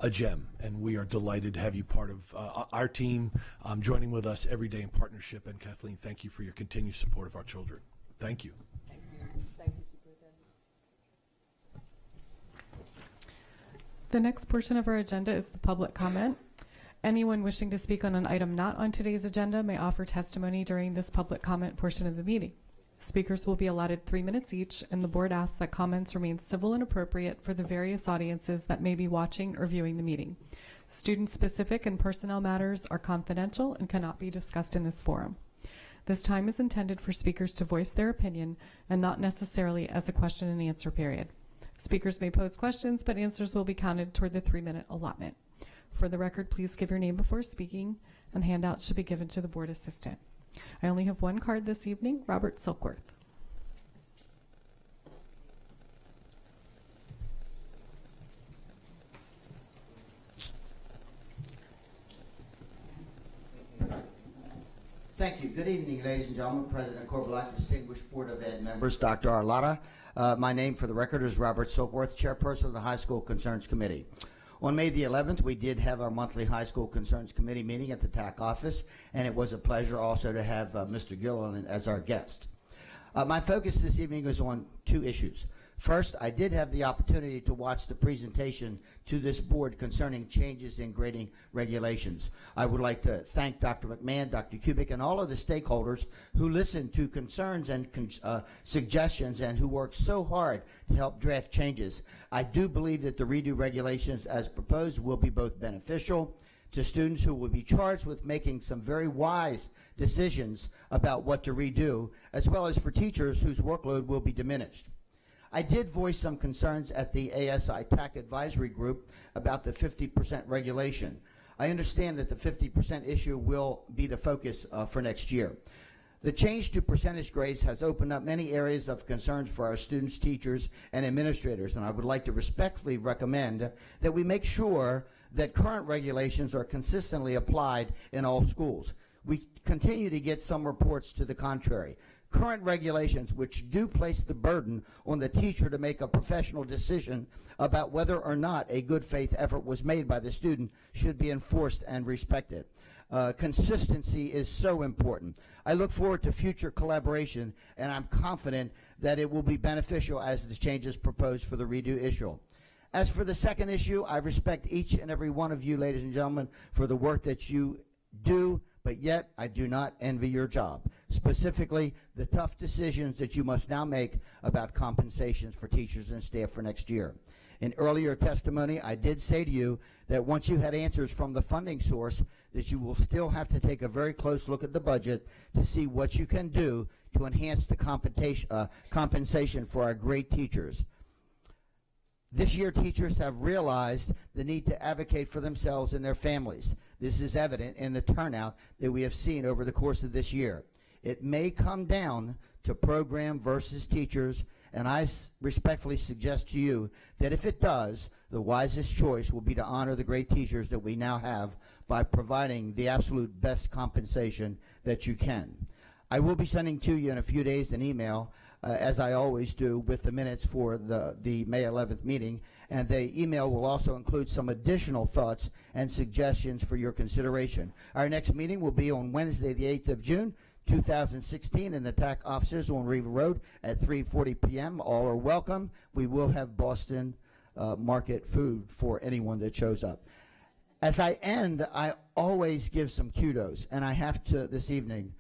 Speaker 5: a gem, and we are delighted to have you part of our team, joining with us every day in partnership. And Kathleen, thank you for your continued support of our children. Thank you.
Speaker 20: Thank you. Thank you, Superintendent.
Speaker 1: The next portion of our agenda is the public comment. Anyone wishing to speak on an item not on today's agenda may offer testimony during this public comment portion of the meeting. Speakers will be allotted 3 minutes each, and the board asks that comments remain civil and appropriate for the various audiences that may be watching or viewing the meeting. Student-specific and personnel matters are confidential and cannot be discussed in this forum. This time is intended for speakers to voice their opinion and not necessarily as a question and answer period. Speakers may pose questions, but answers will be counted toward the 3-minute allotment. For the record, please give your name before speaking, and handouts should be given to the board assistant. I only have one card this evening, Robert Silkworth.
Speaker 2: Thank you. Good evening, ladies and gentlemen. President Corbelak, distinguished Board of Ed members, Dr. Arlotta. My name, for the record, is Robert Silkworth, chairperson of the High School Concerns Committee. On May the 11th, we did have our monthly High School Concerns Committee meeting at the TAC office, and it was a pleasure also to have Mr. Gilliland as our guest. My focus this evening is on 2 issues. First, I did have the opportunity to watch the presentation to this board concerning changes in grading regulations. I would like to thank Dr. McMahon, Dr. Kubik, and all of the stakeholders who listened to concerns and suggestions and who worked so hard to help draft changes. I do believe that the redo regulations as proposed will be both beneficial to students who will be charged with making some very wise decisions about what to redo, as well as for teachers whose workload will be diminished. I did voice some concerns at the ASI TAC advisory group about the 50% regulation. I understand that the 50% issue will be the focus for next year. The change to percentage grades has opened up many areas of concerns for our students, teachers, and administrators, and I would like to respectfully recommend that we make sure that current regulations are consistently applied in all schools. We continue to get some reports to the contrary. Current regulations, which do place the burden on the teacher to make a professional decision about whether or not a good faith effort was made by the student, should be enforced and respected. Consistency is so important. I look forward to future collaboration, and I'm confident that it will be beneficial as the changes proposed for the redo issue. As for the second issue, I respect each and every one of you, ladies and gentlemen, for the work that you do, but yet I do not envy your job, specifically the tough decisions that you must now make about compensations for teachers and staff for next year. In earlier testimony, I did say to you that once you had answers from the funding source, that you will still have to take a very close look at the budget to see what you can do to enhance the compensation for our great teachers. This year, teachers have realized the need to advocate for themselves and their families. This is evident in the turnout that we have seen over the course of this year. It may come down to program versus teachers, and I respectfully suggest to you that if it does, the wisest choice will be to honor the great teachers that we now have by providing the absolute best compensation that you can. I will be sending to you in a few days an email, as I always do, with the minutes for the May 11th meeting, and the email will also include some additional thoughts and suggestions for your consideration. Our next meeting will be on Wednesday, the 8th of June, 2016, in the TAC offices on Riva Road at 3:40 p.m. All are welcome. We will have Boston Market food for anyone that shows up. As I end, I always give some kudos, and I have to this evening.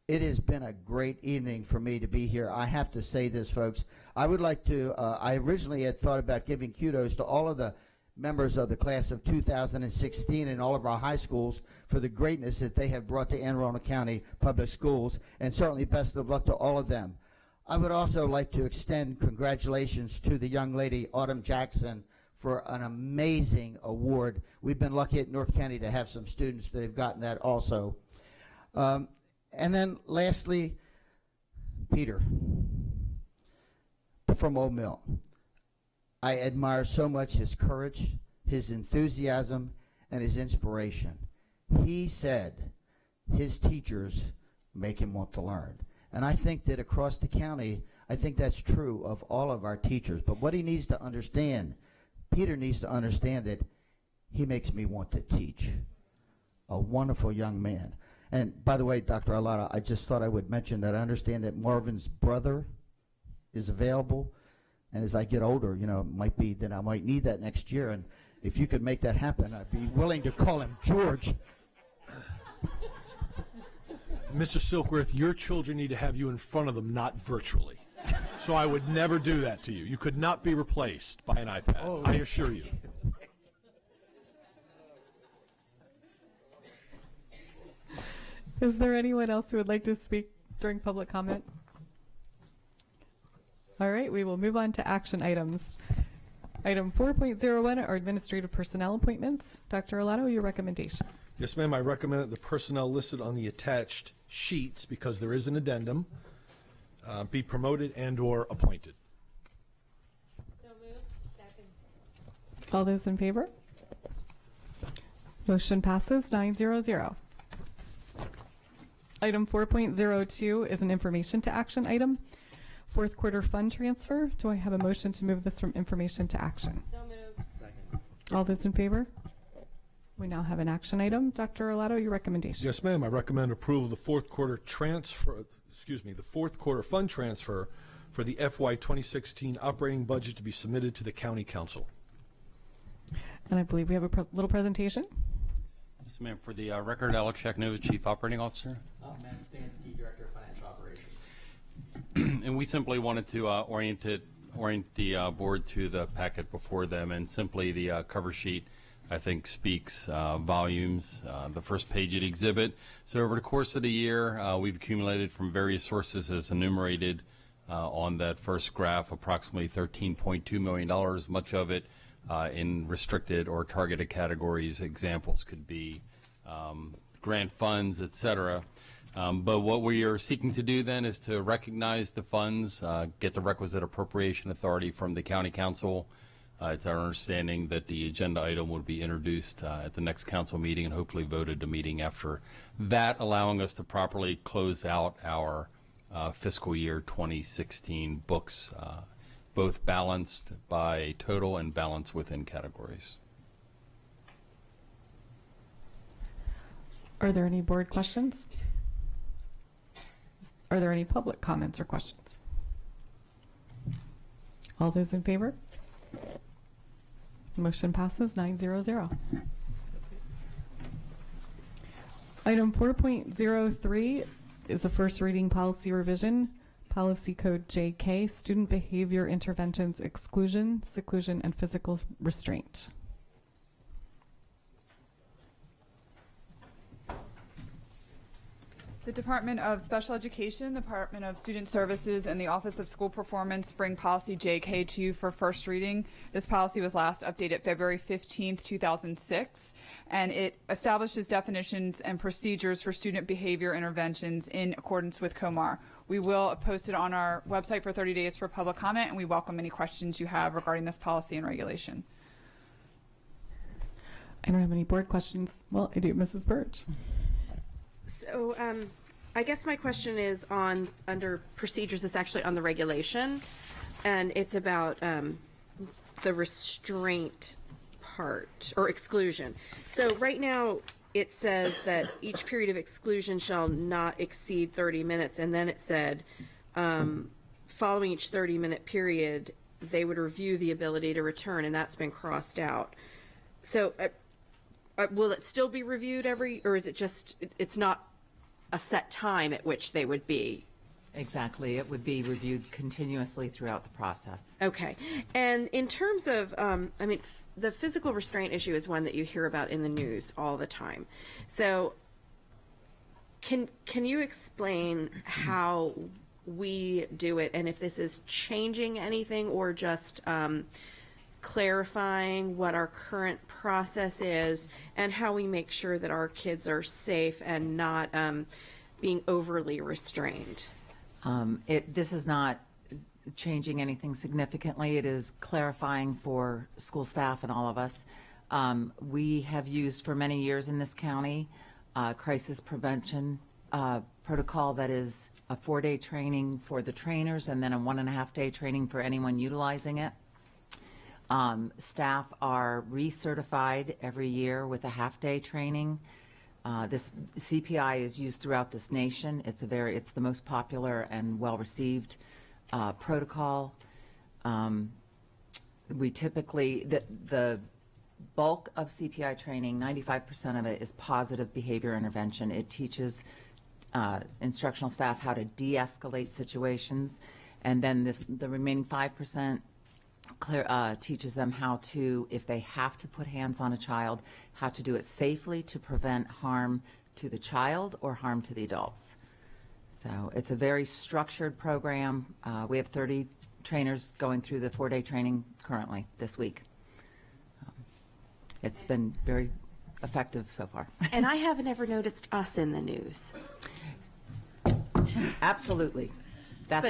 Speaker 2: It has been a great evening for me to be here. I have to say this, folks. I would like to, I originally had thought about giving kudos to all of the members of the class of 2016 in all of our high schools for the greatness that they have brought to Anne Arundel County Public Schools, and certainly best of luck to all of them. I would also like to extend congratulations to the young lady, Autumn Jackson, for an amazing award. We've been lucky at North County to have some students that have gotten that also. And then lastly, Peter from Old Mill. I admire so much his courage, his enthusiasm, and his inspiration. He said his teachers make him want to learn. And I think that across the county, I think that's true of all of our teachers. But what he needs to understand, Peter needs to understand that he makes me want to teach. A wonderful young man. And by the way, Dr. Arlotta, I just thought I would mention that I understand that Marvin's brother is available. And as I get older, you know, it might be that I might need that next year. And If you could make that happen, I'd be willing to call him George.
Speaker 5: Mr. Silkworth, your children need to have you in front of them, not virtually. So I would never do that to you. You could not be replaced by an iPad, I assure you.
Speaker 1: Is there anyone else who would like to speak during public comment? All right, we will move on to action items. Item 4.01 are administrative personnel appointments. Dr. Arlato, your recommendation.
Speaker 5: Yes, ma'am. I recommend that the personnel listed on the attached sheets, because there is an addendum, be promoted and/or appointed.
Speaker 11: So moved. Second.
Speaker 1: All those in favor? Motion passes 900. Item 4.02 is an information to action item. Fourth quarter fund transfer. Do I have a motion to move this from information to action?
Speaker 11: So moved.
Speaker 13: Second.
Speaker 1: All those in favor? We now have an action item. Dr. Arlato, your recommendation.
Speaker 5: Yes, ma'am. I recommend approval of the fourth quarter fund transfer for the FY 2016 operating budget to be submitted to the County Council.
Speaker 1: And I believe we have a little presentation.
Speaker 3: Yes, ma'am. For the record, Alex Shaknova, Chief Operating Officer.
Speaker 22: Matt Stansky, Director of Financial Operations.
Speaker 3: And we simply wanted to orient the board to the packet before them, and simply the cover sheet, I think, speaks volumes. The first page of the exhibit. So over the course of the year, we've accumulated from various sources, as enumerated on that first graph, approximately $13.2 million, much of it in restricted or targeted categories. Examples could be grant funds, et cetera. But what we are seeking to do then is to recognize the funds, get the requisite appropriation authority from the County Council. It's our understanding that the agenda item will be introduced at the next council meeting and hopefully voted to meeting after that, allowing us to properly close out our fiscal year 2016 books, both balanced by total and balanced within categories.
Speaker 1: Are there any board questions? Are there any public comments or questions? All those in favor? Motion passes 900. Item 4.03 is a first reading policy revision. Policy code JK, student behavior interventions, exclusion, seclusion, and physical restraint.
Speaker 23: The Department of Special Education, the Department of Student Services, and the Office of School Performance bring policy JK to you for first reading. This policy was last updated February 15th, 2006, and it establishes definitions and procedures for student behavior interventions in accordance with COMAR. We will post it on our website for 30 days for public comment, and we welcome any questions you have regarding this policy and regulation.
Speaker 1: I don't have any board questions. Well, I do, Mrs. Burge.
Speaker 24: So I guess my question is on under procedures. It's actually on the regulation, and it's about the restraint part or exclusion. So right now it says that each period of exclusion shall not exceed 30 minutes, and then it said following each 30-minute period they would review the ability to return, and that's been crossed out. So will it still be reviewed or is it just, it's not a set time at which they would be?
Speaker 25: Exactly. It would be reviewed continuously throughout the process.
Speaker 24: Okay. And in terms of, I mean, the physical restraint issue is one that you hear about in the news all the time. So can you explain how we do it, and if this is changing anything or just clarifying what our current process is and how we make sure that our kids are safe and not being overly restrained?
Speaker 25: This is not changing anything significantly. It is clarifying for school staff and all of us. We have used for many years in this county crisis prevention protocol that is a 4-day training for the trainers and then a 1.5-day training for anyone utilizing it. Staff are recertified every year with a half-day training. This CPI is used throughout this nation. It's the most popular and well-received protocol. We typically, the bulk of CPI training, 95% of it, is positive behavior intervention. It teaches instructional staff how to de-escalate situations, and then the remaining 5% teaches them how to, if they have to put hands on a child, how to do it safely to prevent harm to the child or harm to the adults. So it's a very structured program. We have 30 trainers going through the 4-day training currently this week. It's been very effective so far.
Speaker 24: And I haven't ever noticed us in the news.
Speaker 25: Absolutely.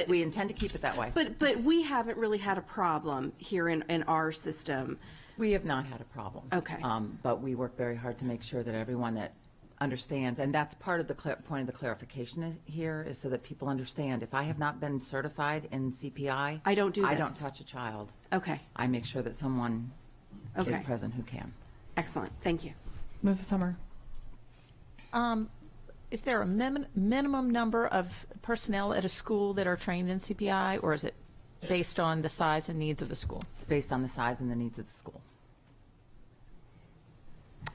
Speaker 25: We intend to keep it that way.
Speaker 24: But we haven't really had a problem here in our system.
Speaker 25: We have not had a problem.
Speaker 24: Okay.
Speaker 25: But we work very hard to make sure that everyone that understands, and that's part of the point of the clarification here, is so that people understand, if I have not been certified in CPI,
Speaker 24: I don't do this.
Speaker 25: I don't touch a child.
Speaker 24: Okay.
Speaker 25: I make sure that someone is present who can.
Speaker 24: Excellent. Thank you.
Speaker 1: Mrs. Summer.
Speaker 8: Is there a minimum number of personnel at a school that are trained in CPI, or is it based on the size and needs of the school?
Speaker 25: It's based on the size and the needs of the school.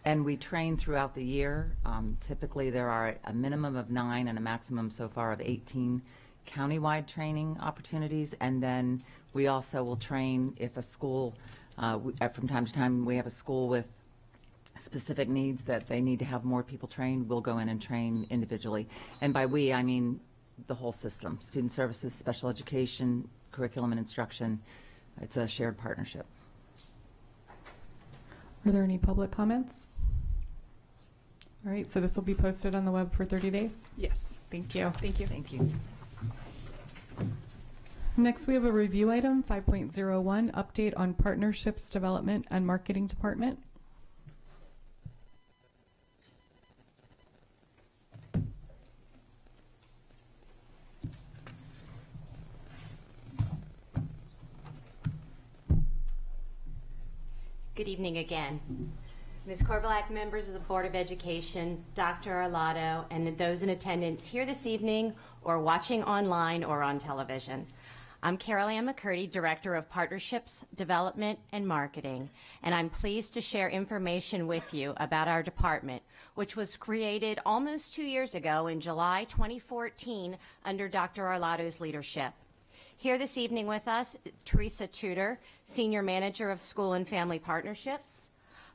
Speaker 25: And we train throughout the year. Typically, there are a minimum of 9 and a maximum so far of 18 countywide training opportunities. And then we also will train if a school, from time to time, we have a school with specific needs that they need to have more people trained. We'll go in and train individually. And by we, I mean the whole system, student services, special education, curriculum and instruction. It's a shared partnership.
Speaker 1: Are there any public comments? All right, so this will be posted on the web for 30 days?
Speaker 23: Yes.
Speaker 1: Thank you.
Speaker 23: Thank you.
Speaker 25: Thank you.
Speaker 1: Next, we have a review item, 5.01, update on partnerships development and marketing department.
Speaker 4: Good evening again. Ms. Korbelak, members of the Board of Education, Dr. Arlotto, and those in attendance here this evening or watching online or on television. I'm Carol Ann McCurdy, Director of Partnerships, Development, and Marketing, and I'm pleased to share information with you about our department, which was created almost 2 years ago in July 2014 under Dr. Arlotto's leadership. Here this evening with us, Teresa Tudor, Senior Manager of School and Family Partnerships,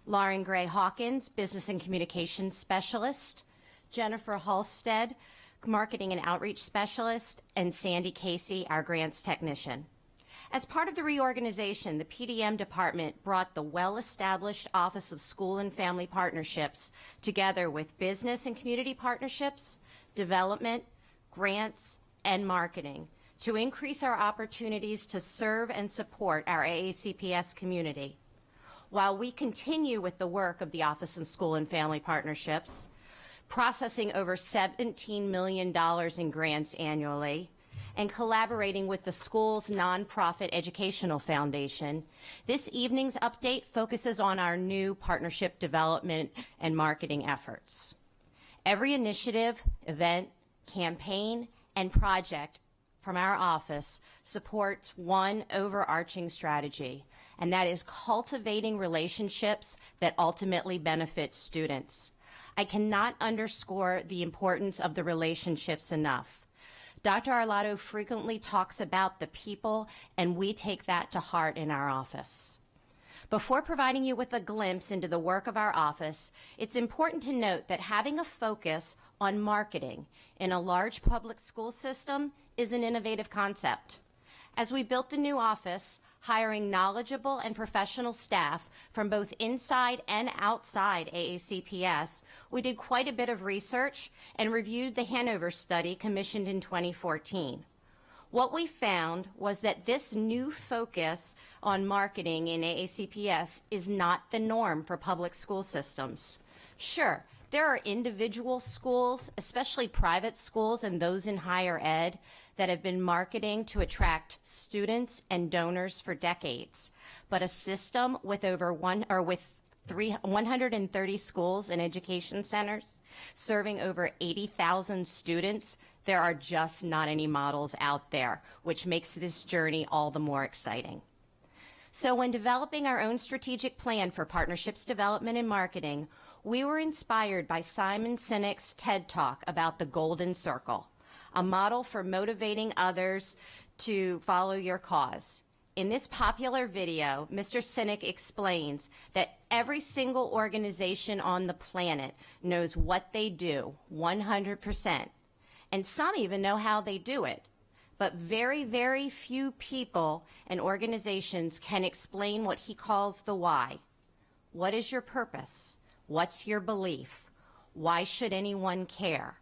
Speaker 4: Lauren Gray Hawkins, Business and Communications Specialist, Jennifer Halstead, Marketing and Outreach Specialist, and Sandy Casey, our Grants Technician. As part of the reorganization, the PDM department brought the well-established Office of School and Family Partnerships together with Business and Community Partnerships, Development, Grants, and Marketing to increase our opportunities to serve and support our AACPS community. While we continue with the work of the Office of School and Family Partnerships, processing over $17 million in grants annually, and collaborating with the school's nonprofit educational foundation, this evening's update focuses on our new partnership development and marketing efforts. Every initiative, event, campaign, and project from our office supports one overarching strategy, and that is cultivating relationships that ultimately benefit students. I cannot underscore the importance of the relationships enough. Dr. Arlotto frequently talks about the people, and we take that to heart in our office. Before providing you with a glimpse into the work of our office, it's important to note that having a focus on marketing in a large public school system is an innovative concept. As we built the new office, hiring knowledgeable and professional staff from both inside and outside AACPS, we did quite a bit of research and reviewed the Hanover study commissioned in 2014. What we found was that this new focus on marketing in AACPS is not the norm for public school systems. Sure, there are individual schools, especially private schools and those in higher ed, that have been marketing to attract students and donors for decades. But a system with 130 schools and education centers serving over 80,000 students, there are just not any models out there, which makes this journey all the more exciting. So when developing our own strategic plan for partnerships development and marketing, we were inspired by Simon Sinek's TED Talk about the Golden Circle, a model for motivating others to follow your cause. In this popular video, Mr. Sinek explains that every single organization on the planet knows what they do 100%, and some even know how they do it. But very, very few people and organizations can explain what he calls the why. What is your purpose? What's your belief? Why should anyone care?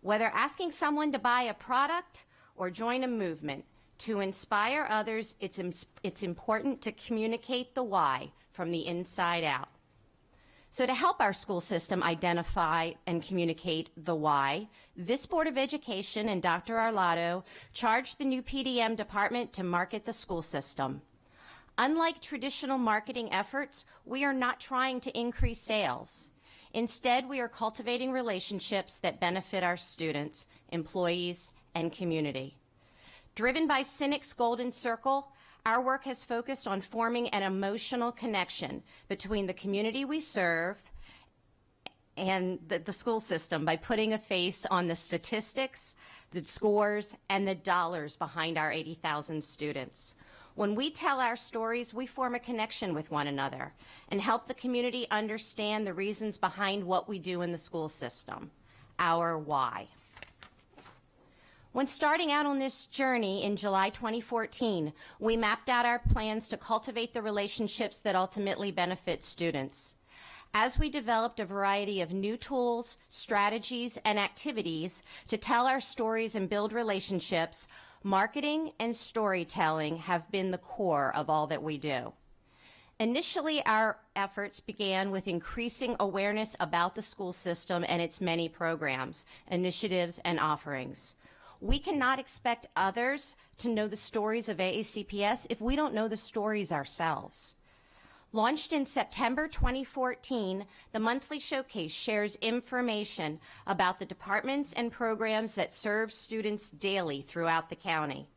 Speaker 4: Whether asking someone to buy a product or join a movement, to inspire others, it's important to communicate the why from the inside out. So to help our school system identify and communicate the why, this Board of Education and Dr. Arlotto charged the new PDM department to market the school system. Unlike traditional marketing efforts, we are not trying to increase sales. Instead, we are cultivating relationships that benefit our students, employees, and community. Driven by Sinek's Golden Circle, our work has focused on forming an emotional connection between the community we serve and the school system by putting a face on the statistics, the scores, and the dollars behind our 80,000 students. When we tell our stories, we form a connection with one another and help the community understand the reasons behind what we do in the school system, our why. When starting out on this journey in July 2014, we mapped out our plans to cultivate the relationships that ultimately benefit students. As we developed a variety of new tools, strategies, and activities to tell our stories and build relationships, marketing and storytelling have been the core of all that we do. Initially, our efforts began with increasing awareness about the school system and its many programs, initiatives, and offerings. We cannot expect others to know the stories of AACPS if we don't know the stories ourselves. Launched in September 2014, the monthly showcase shares information about the departments and programs that serve students daily throughout the county.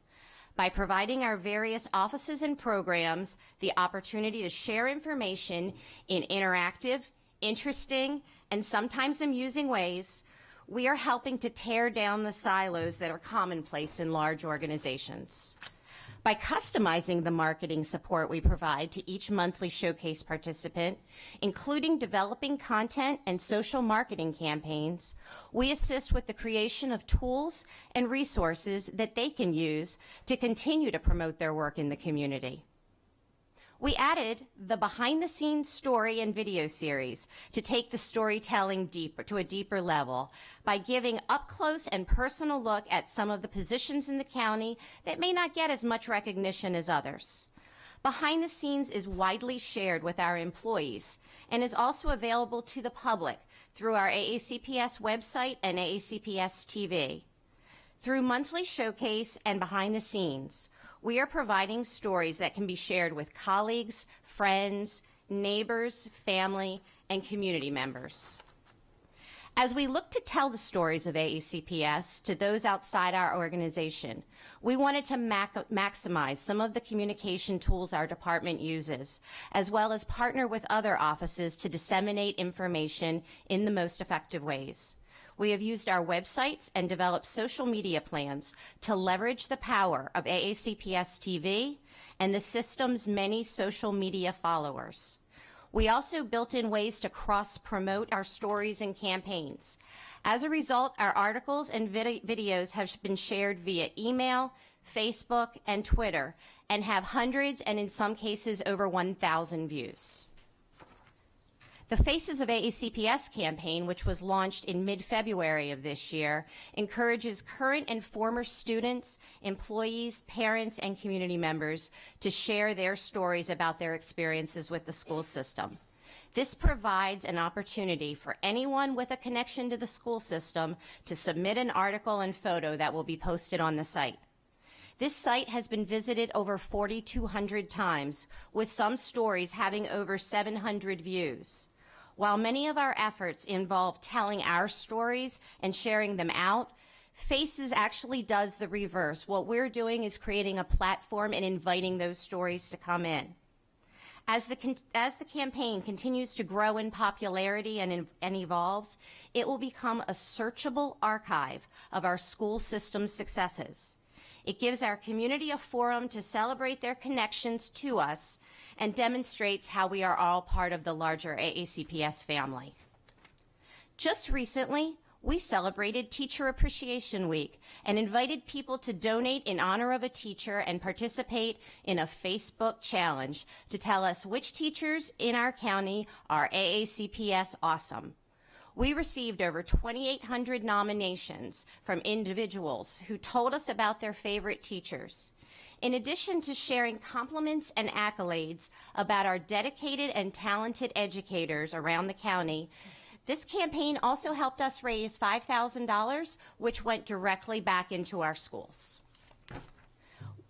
Speaker 4: By providing our various offices and programs the opportunity to share information in interactive, interesting, and sometimes amusing ways, we are helping to tear down the silos that are commonplace in large organizations. By customizing the marketing support we provide to each monthly showcase participant, including developing content and social marketing campaigns, we assist with the creation of tools and resources that they can use to continue to promote their work in the community. We added the behind-the-scenes story and video series to take the storytelling to a deeper level by giving up-close and personal look at some of the positions in the county that may not get as much recognition as others. Behind the Scenes is widely shared with our employees and is also available to the public through our AACPS website and AACPS TV. Through monthly showcase and behind the scenes, we are providing stories that can be shared with colleagues, friends, neighbors, family, and community members. As we look to tell the stories of AACPS to those outside our organization, we wanted to maximize some of the communication tools our department uses, as well as partner with other offices to disseminate information in the most effective ways. We have used our websites and developed social media plans to leverage the power of AACPS TV and the system's many social media followers. We also built in ways to cross-promote our stories and campaigns. As a result, our articles and videos have been shared via email, Facebook, and Twitter, and have hundreds and in some cases over 1,000 views. The Faces of AACPS campaign, which was launched in mid-February of this year, encourages current and former students, employees, parents, and community members to share their stories about their experiences with the school system. This provides an opportunity for anyone with a connection to the school system to submit an article and photo that will be posted on the site. This site has been visited over 4,200 times, with some stories having over 700 views. While many of our efforts involve telling our stories and sharing them out, Faces actually does the reverse. What we're doing is creating a platform and inviting those stories to come in. As the campaign continues to grow in popularity and evolves, it will become a searchable archive of our school system successes. It gives our community a forum to celebrate their connections to us and demonstrates how we are all part of the larger AACPS family. Just recently, we celebrated Teacher Appreciation Week and invited people to donate in honor of a teacher and participate in a Facebook challenge to tell us which teachers in our county are AACPS awesome. We received over 2,800 nominations from individuals who told us about their favorite teachers. In addition to sharing compliments and accolades about our dedicated and talented educators around the county, this campaign also helped us raise $5,000, which went directly back into our schools.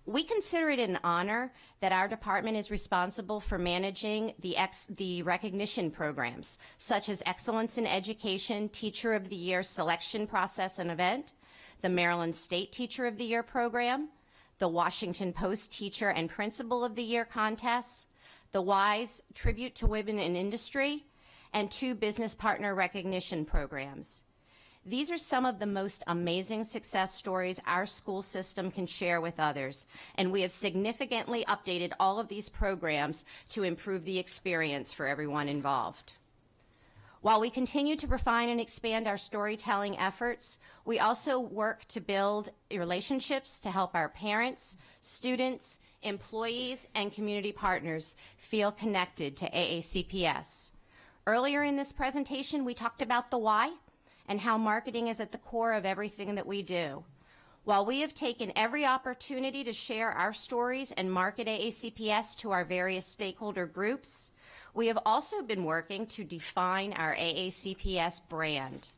Speaker 4: We consider it an honor that our department is responsible for managing the recognition programs, such as Excellence in Education Teacher of the Year selection process and event, the Maryland State Teacher of the Year program, the Washington Post Teacher and Principal of the Year contests, the WISE Tribute to Women in Industry, and 2 business partner recognition programs. These are some of the most amazing success stories our school system can share with others, and we have significantly updated all of these programs to improve the experience for everyone involved. While we continue to refine and expand our storytelling efforts, we also work to build relationships to help our parents, students, employees, and community partners feel connected to AACPS. Earlier in this presentation, we talked about the why and how marketing is at the core of everything that we do. While we have taken every opportunity to share our stories and market AACPS to our various stakeholder groups, we have also been working to define our AACPS brand.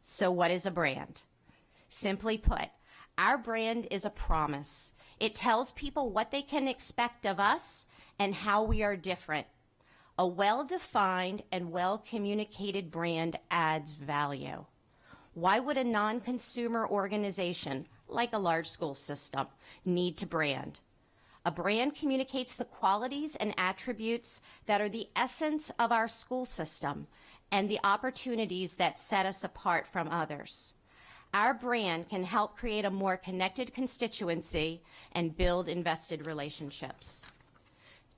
Speaker 4: So what is a brand? Simply put, our brand is a promise. It tells people what they can expect of us and how we are different. A well-defined and well-communicated brand adds value. Why would a non-consumer organization, like a large school system, need to brand? A brand communicates the qualities and attributes that are the essence of our school system and the opportunities that set us apart from others. Our brand can help create a more connected constituency and build invested relationships.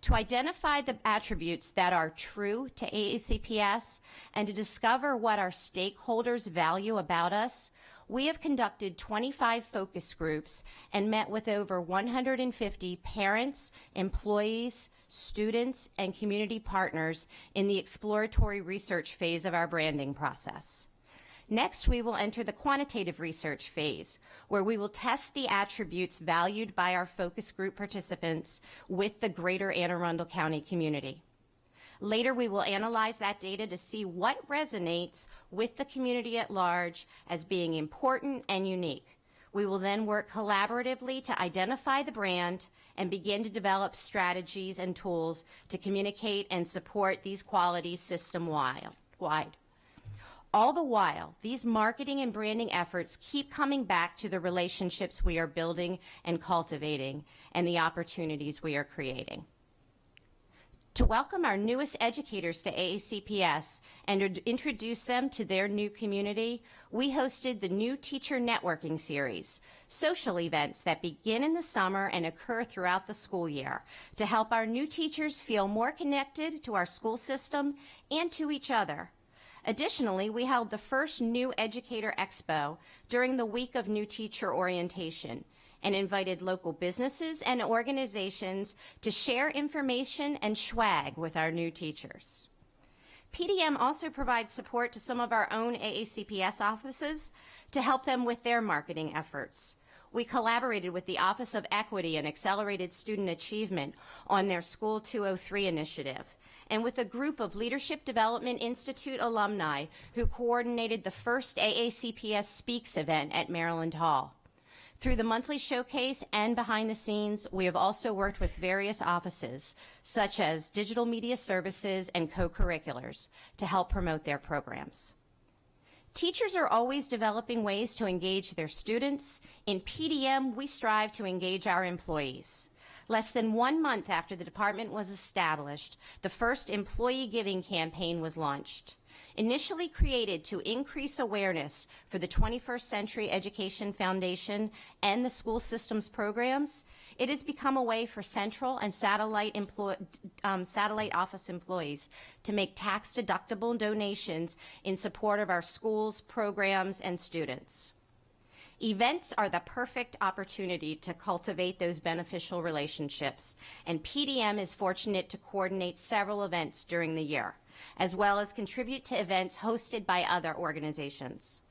Speaker 4: To identify the attributes that are true to AACPS and to discover what our stakeholders value about us, we have conducted 25 focus groups and met with over 150 parents, employees, students, and community partners in the exploratory research phase of our branding process. Next, we will enter the quantitative research phase, where we will test the attributes valued by our focus group participants with the greater Anne Arundel County community. Later, we will analyze that data to see what resonates with the community at large as being important and unique. We will then work collaboratively to identify the brand and begin to develop strategies and tools to communicate and support these qualities system-wide. All the while, these marketing and branding efforts keep coming back to the relationships we are building and cultivating and the opportunities we are creating. To welcome our newest educators to AACPS and to introduce them to their new community, we hosted the New Teacher Networking Series, social events that begin in the summer and occur throughout the school year to help our new teachers feel more connected to our school system and to each other. Additionally, we held the first New Educator Expo during the week of New Teacher Orientation and invited local businesses and organizations to share information and swag with our new teachers. PDM also provides support to some of our own AACPS offices to help them with their marketing efforts. We collaborated with the Office of Equity and Accelerated Student Achievement on their School 203 initiative, and with a group of Leadership Development Institute alumni who coordinated the first AACPS Speaks event at Maryland Hall. Through the monthly showcase and behind the scenes, we have also worked with various offices, such as Digital Media Services and co-curriculars, to help promote their programs. Teachers are always developing ways to engage their students. In PDM, we strive to engage our employees. Less than 1 month after the department was established, the first employee giving campaign was launched. Initially created to increase awareness for the 21st Century Education Foundation and the school systems programs, it has become a way for central and satellite office employees to make tax-deductible donations in support of our schools, programs, and students. Events are the perfect opportunity to cultivate those beneficial relationships, and PDM is fortunate to coordinate several events during the year, as well as contribute to events hosted by other organizations.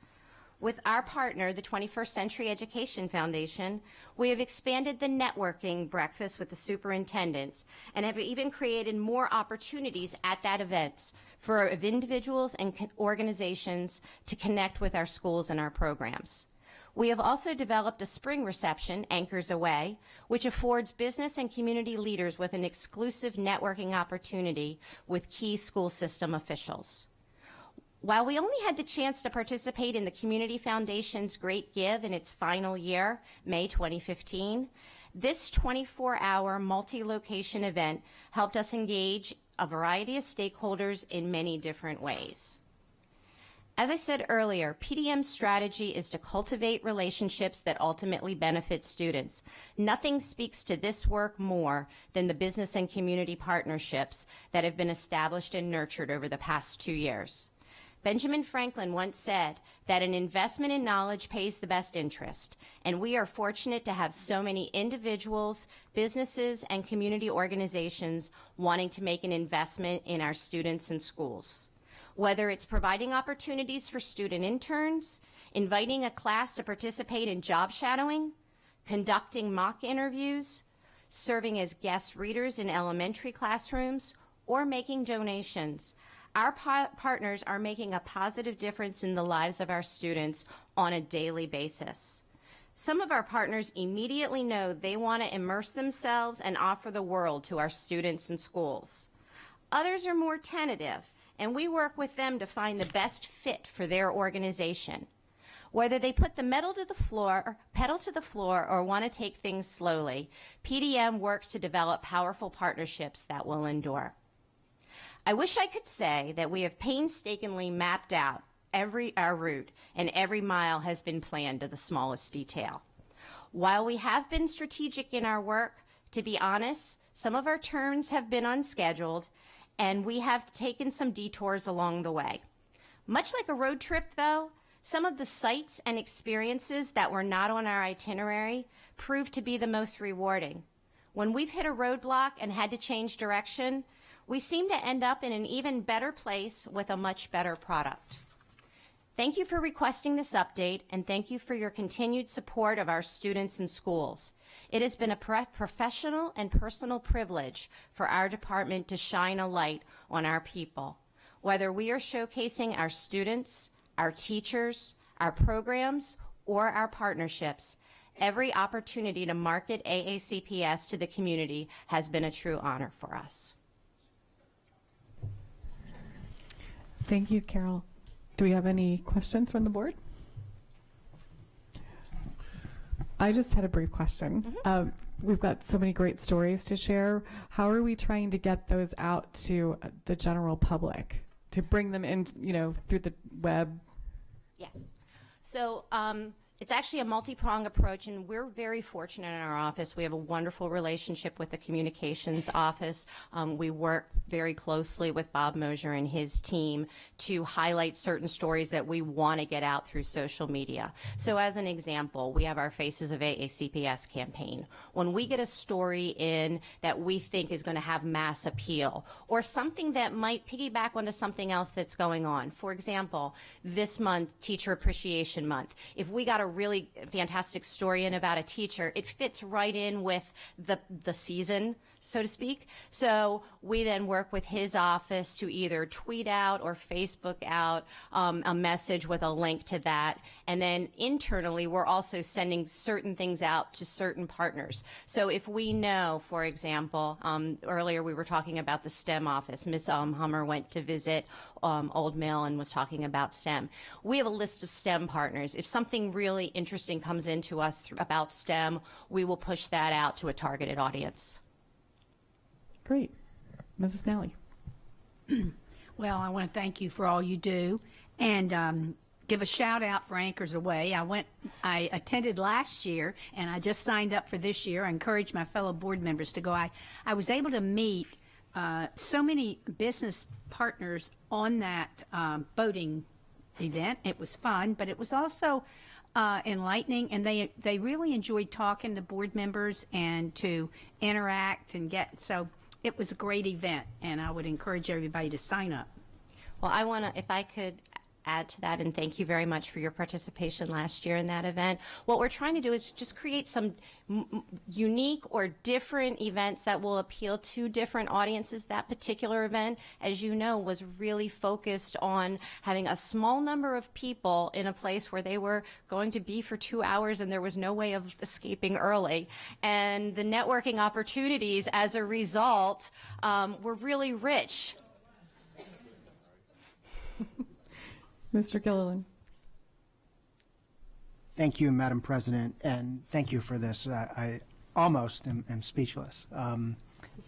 Speaker 4: With our partner, the 21st Century Education Foundation, we have expanded the networking breakfast with the superintendents and have even created more opportunities at that event for individuals and organizations to connect with our schools and our programs. We have also developed a spring reception, Anchors Away, which affords business and community leaders with an exclusive networking opportunity with key school system officials. While we only had the chance to participate in the Community Foundation's Great Give in its final year, May 2015, this 24-hour multi-location event helped us engage a variety of stakeholders in many different ways. As I said earlier, PDM's strategy is to cultivate relationships that ultimately benefit students. Nothing speaks to this work more than the business and community partnerships that have been established and nurtured over the past 2 years. Benjamin Franklin once said that an investment in knowledge pays the best interest, and we are fortunate to have so many individuals, businesses, and community organizations wanting to make an investment in our students and schools. Whether it's providing opportunities for student interns, inviting a class to participate in job shadowing, conducting mock interviews, serving as guest readers in elementary classrooms, or making donations, our partners are making a positive difference in the lives of our students on a daily basis. Some of our partners immediately know they want to immerse themselves and offer the world to our students and schools. Others are more tentative, and we work with them to find the best fit for their organization. Whether they put the pedal to the floor, or want to take things slowly, PDM works to develop powerful partnerships that will endure. I wish I could say that we have painstakingly mapped out our route and every mile has been planned to the smallest detail. While we have been strategic in our work, to be honest, some of our turns have been unscheduled and we have taken some detours along the way. Much like a road trip, though, some of the sights and experiences that were not on our itinerary proved to be the most rewarding. When we've hit a roadblock and had to change direction, we seem to end up in an even better place with a much better product. Thank you for requesting this update, and thank you for your continued support of our students and schools. It has been a professional and personal privilege for our department to shine a light on our people. Whether we are showcasing our students, our teachers, our programs, or our partnerships, every opportunity to market AACPS to the community has been a true honor for us.
Speaker 1: Thank you, Carol. Do we have any questions from the board? I just had a brief question. We've got so many great stories to share. How are we trying to get those out to the general public, to bring them in, through the web?
Speaker 4: Yes. So it's actually a multi-pronged approach, and we're very fortunate in our office. We have a wonderful relationship with the communications office. We work very closely with Bob Mosier and his team to highlight certain stories that we want to get out through social media. So as an example, we have our Faces of AACPS campaign. When we get a story in that we think is going to have mass appeal, or something that might piggyback onto something else that's going on. For example, this month, Teacher Appreciation Month. If we got a really fantastic story in about a teacher, it fits right in with the season so to speak. So we then work with his office to either tweet out or Facebook out a message with a link to that. And then internally, we're also sending certain things out to certain partners. So if we know, for example, earlier we were talking about the STEM office. Ms. Hummer went to visit Old Mill and was talking about STEM. We have a list of STEM partners. If something really interesting comes into us about STEM, we will push that out to a targeted audience.
Speaker 1: Great. Mrs. Nally.
Speaker 6: Well, I want to thank you for all you do and give a shout out for Anchors Away. I attended last year and I just signed up for this year. I encourage my fellow board members to go. I was able to meet so many business partners on that boating event. It was fun, but it was also enlightening, and they really enjoyed talking to board members and to interact and so it was a great event, and I would encourage everybody to sign up.
Speaker 4: Well, I want to, if I could add to that, and thank you very much for your participation last year in that event. What we're trying to do is just create some unique or different events that will appeal to different audiences. That particular event, as you know, was really focused on having a small number of people in a place where they were going to be for 2 hours and there was no way of escaping early. And the networking opportunities as a result were really rich.
Speaker 1: Mr. Gilliland.
Speaker 16: Thank you, Madam President, and thank you for this. I almost am speechless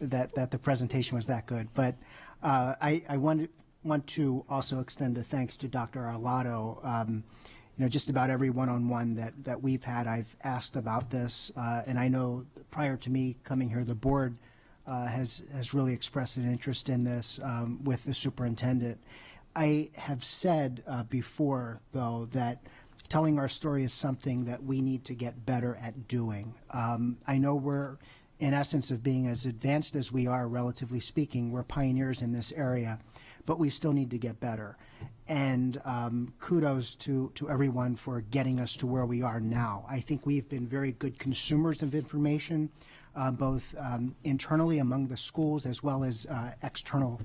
Speaker 16: that the presentation was that good. But I want to also extend a thanks to Dr. Arlotto. Just about every one-on-one that we've had, I've asked about this, and I know prior to me coming here, the board has really expressed an interest in this with the superintendent. I have said before, though, that telling our story is something that we need to get better at doing. I know we're, in essence, of being as advanced as we are, relatively speaking, we're pioneers in this area, but we still need to get better. And kudos to everyone for getting us to where we are now. I think we've been very good consumers of information, both internally among the schools as well as external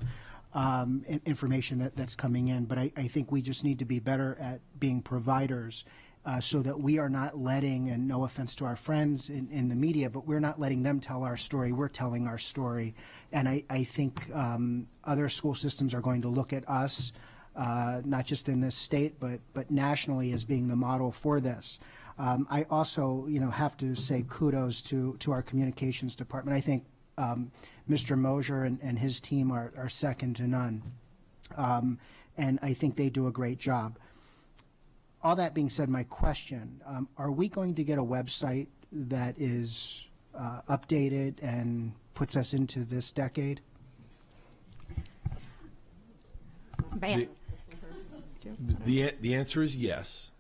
Speaker 16: information that's coming in. But I think we just need to be better at being providers so that we are not letting, and no offense to our friends in the media, but we're not letting them tell our story. We're telling our story. And I think other school systems are going to look at us, not just in this state, but nationally as being the model for this. I also, have to say kudos to our communications department. I think Mr. Mosier and his team are second to none. And I think they do a great job. All that being said, my question, are we going to get a website that is updated and puts us into this decade?
Speaker 5: The answer is yes.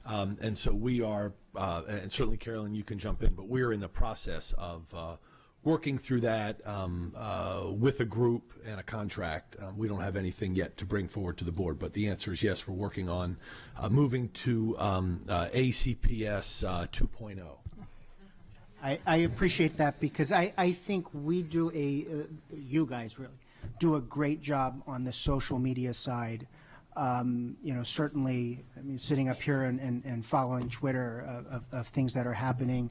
Speaker 5: And so we are, and certainly Carolyn, you can jump in, but we're in the process of working through that with a group and a contract. We don't have anything yet to bring forward to the board, but the answer is yes, we're working on moving to ACPS 2.0.
Speaker 16: I appreciate that because I think we do you guys really do a great job on the social media side. Certainly, sitting up here and following Twitter of things that are happening,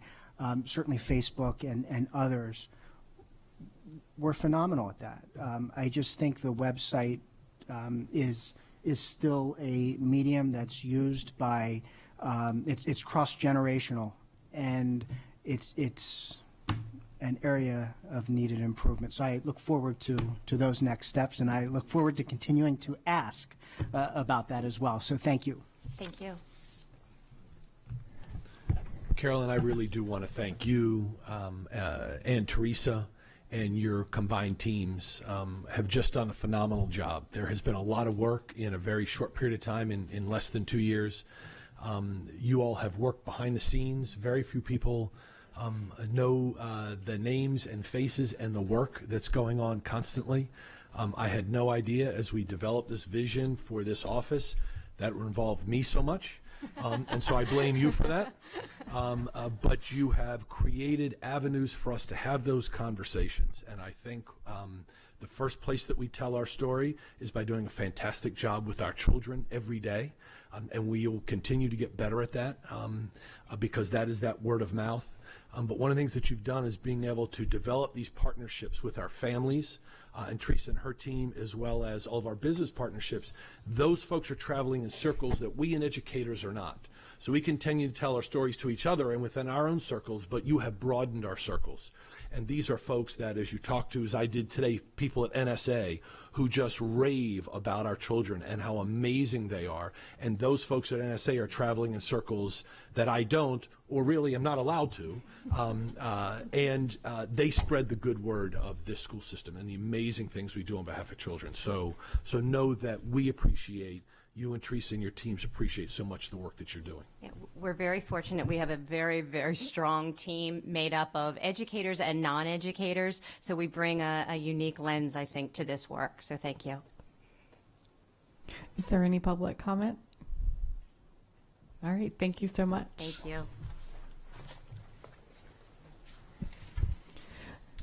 Speaker 16: certainly Facebook and others, we're phenomenal at that. I just think the website is still a medium that's used by, it's cross-generational, and it's an area of needed improvement. So I look forward to those next steps, and I look forward to continuing to ask about that as well. So thank you.
Speaker 4: Thank you.
Speaker 5: Carolyn, I really do want to thank you and Teresa and your combined teams have just done a phenomenal job. There has been a lot of work in a very short period of time, in less than 2 years. You all have worked behind the scenes. Very few people know the names and faces and the work that's going on constantly. I had no idea as we developed this vision for this office that would involve me so much. And so I blame you for that. But you have created avenues for us to have those conversations. And I think the first place that we tell our story is by doing a fantastic job with our children every day. And we will continue to get better at that because that is that word of mouth. But one of the things that you've done is being able to develop these partnerships with our families, and Teresa and her team, as well as all of our business partnerships. Those folks are traveling in circles that we and educators are not. So we continue to tell our stories to each other and within our own circles, but you have broadened our circles. And these are folks that, as you talk to, as I did today, people at NSA who just rave about our children and how amazing they are. And those folks at NSA are traveling in circles that I don't, or really am not allowed to. And they spread the good word of this school system and the amazing things we do on behalf of children. So know that we appreciate, you and Teresa and your teams appreciate so much the work that you're doing.
Speaker 4: Yeah, we're very fortunate. We have a very, very strong team made up of educators and non-educators. So we bring a unique lens, I think, to this work. So thank you.
Speaker 1: Is there any public comment? All right, thank you so much.
Speaker 4: Thank you.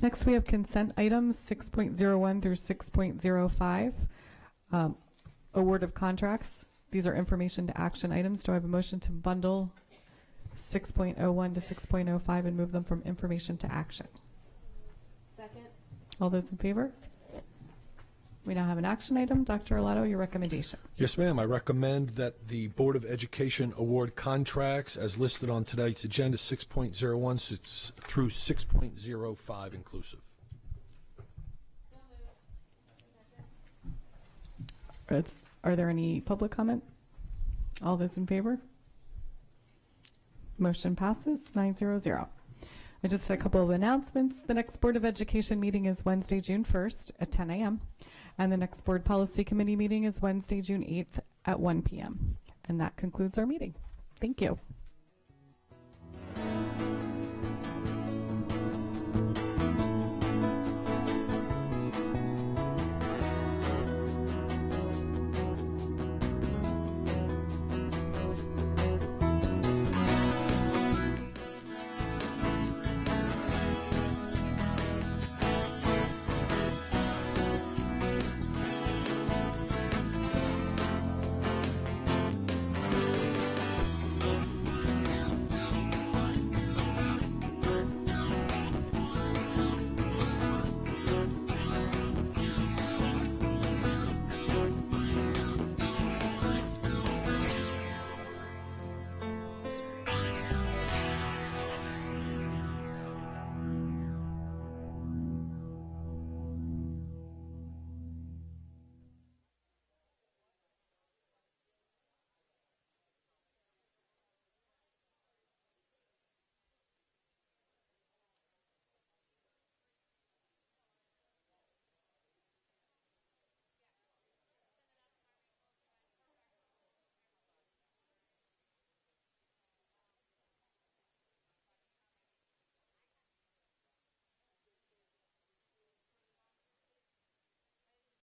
Speaker 1: Next, we have consent items 6.01 through 6.05. Award of contracts. These are information to action items. Do I have a motion to bundle 6.01 to 6.05 and move them from information to action?
Speaker 24: Second.
Speaker 1: All those in favor? We now have an action item. Dr. Arlato, your recommendation.
Speaker 5: Yes, ma'am. I recommend that the Board of Education award contracts as listed on tonight's agenda, 6.01 through 6.05 inclusive.
Speaker 1: Are there any public comment? All those in favor? Motion passes 900. I just had a couple of announcements. The next Board of Education meeting is Wednesday, June 1st at 10 a.m. And the next Board Policy Committee meeting is Wednesday, June 8th at 1 p.m. And that concludes our meeting. Thank you.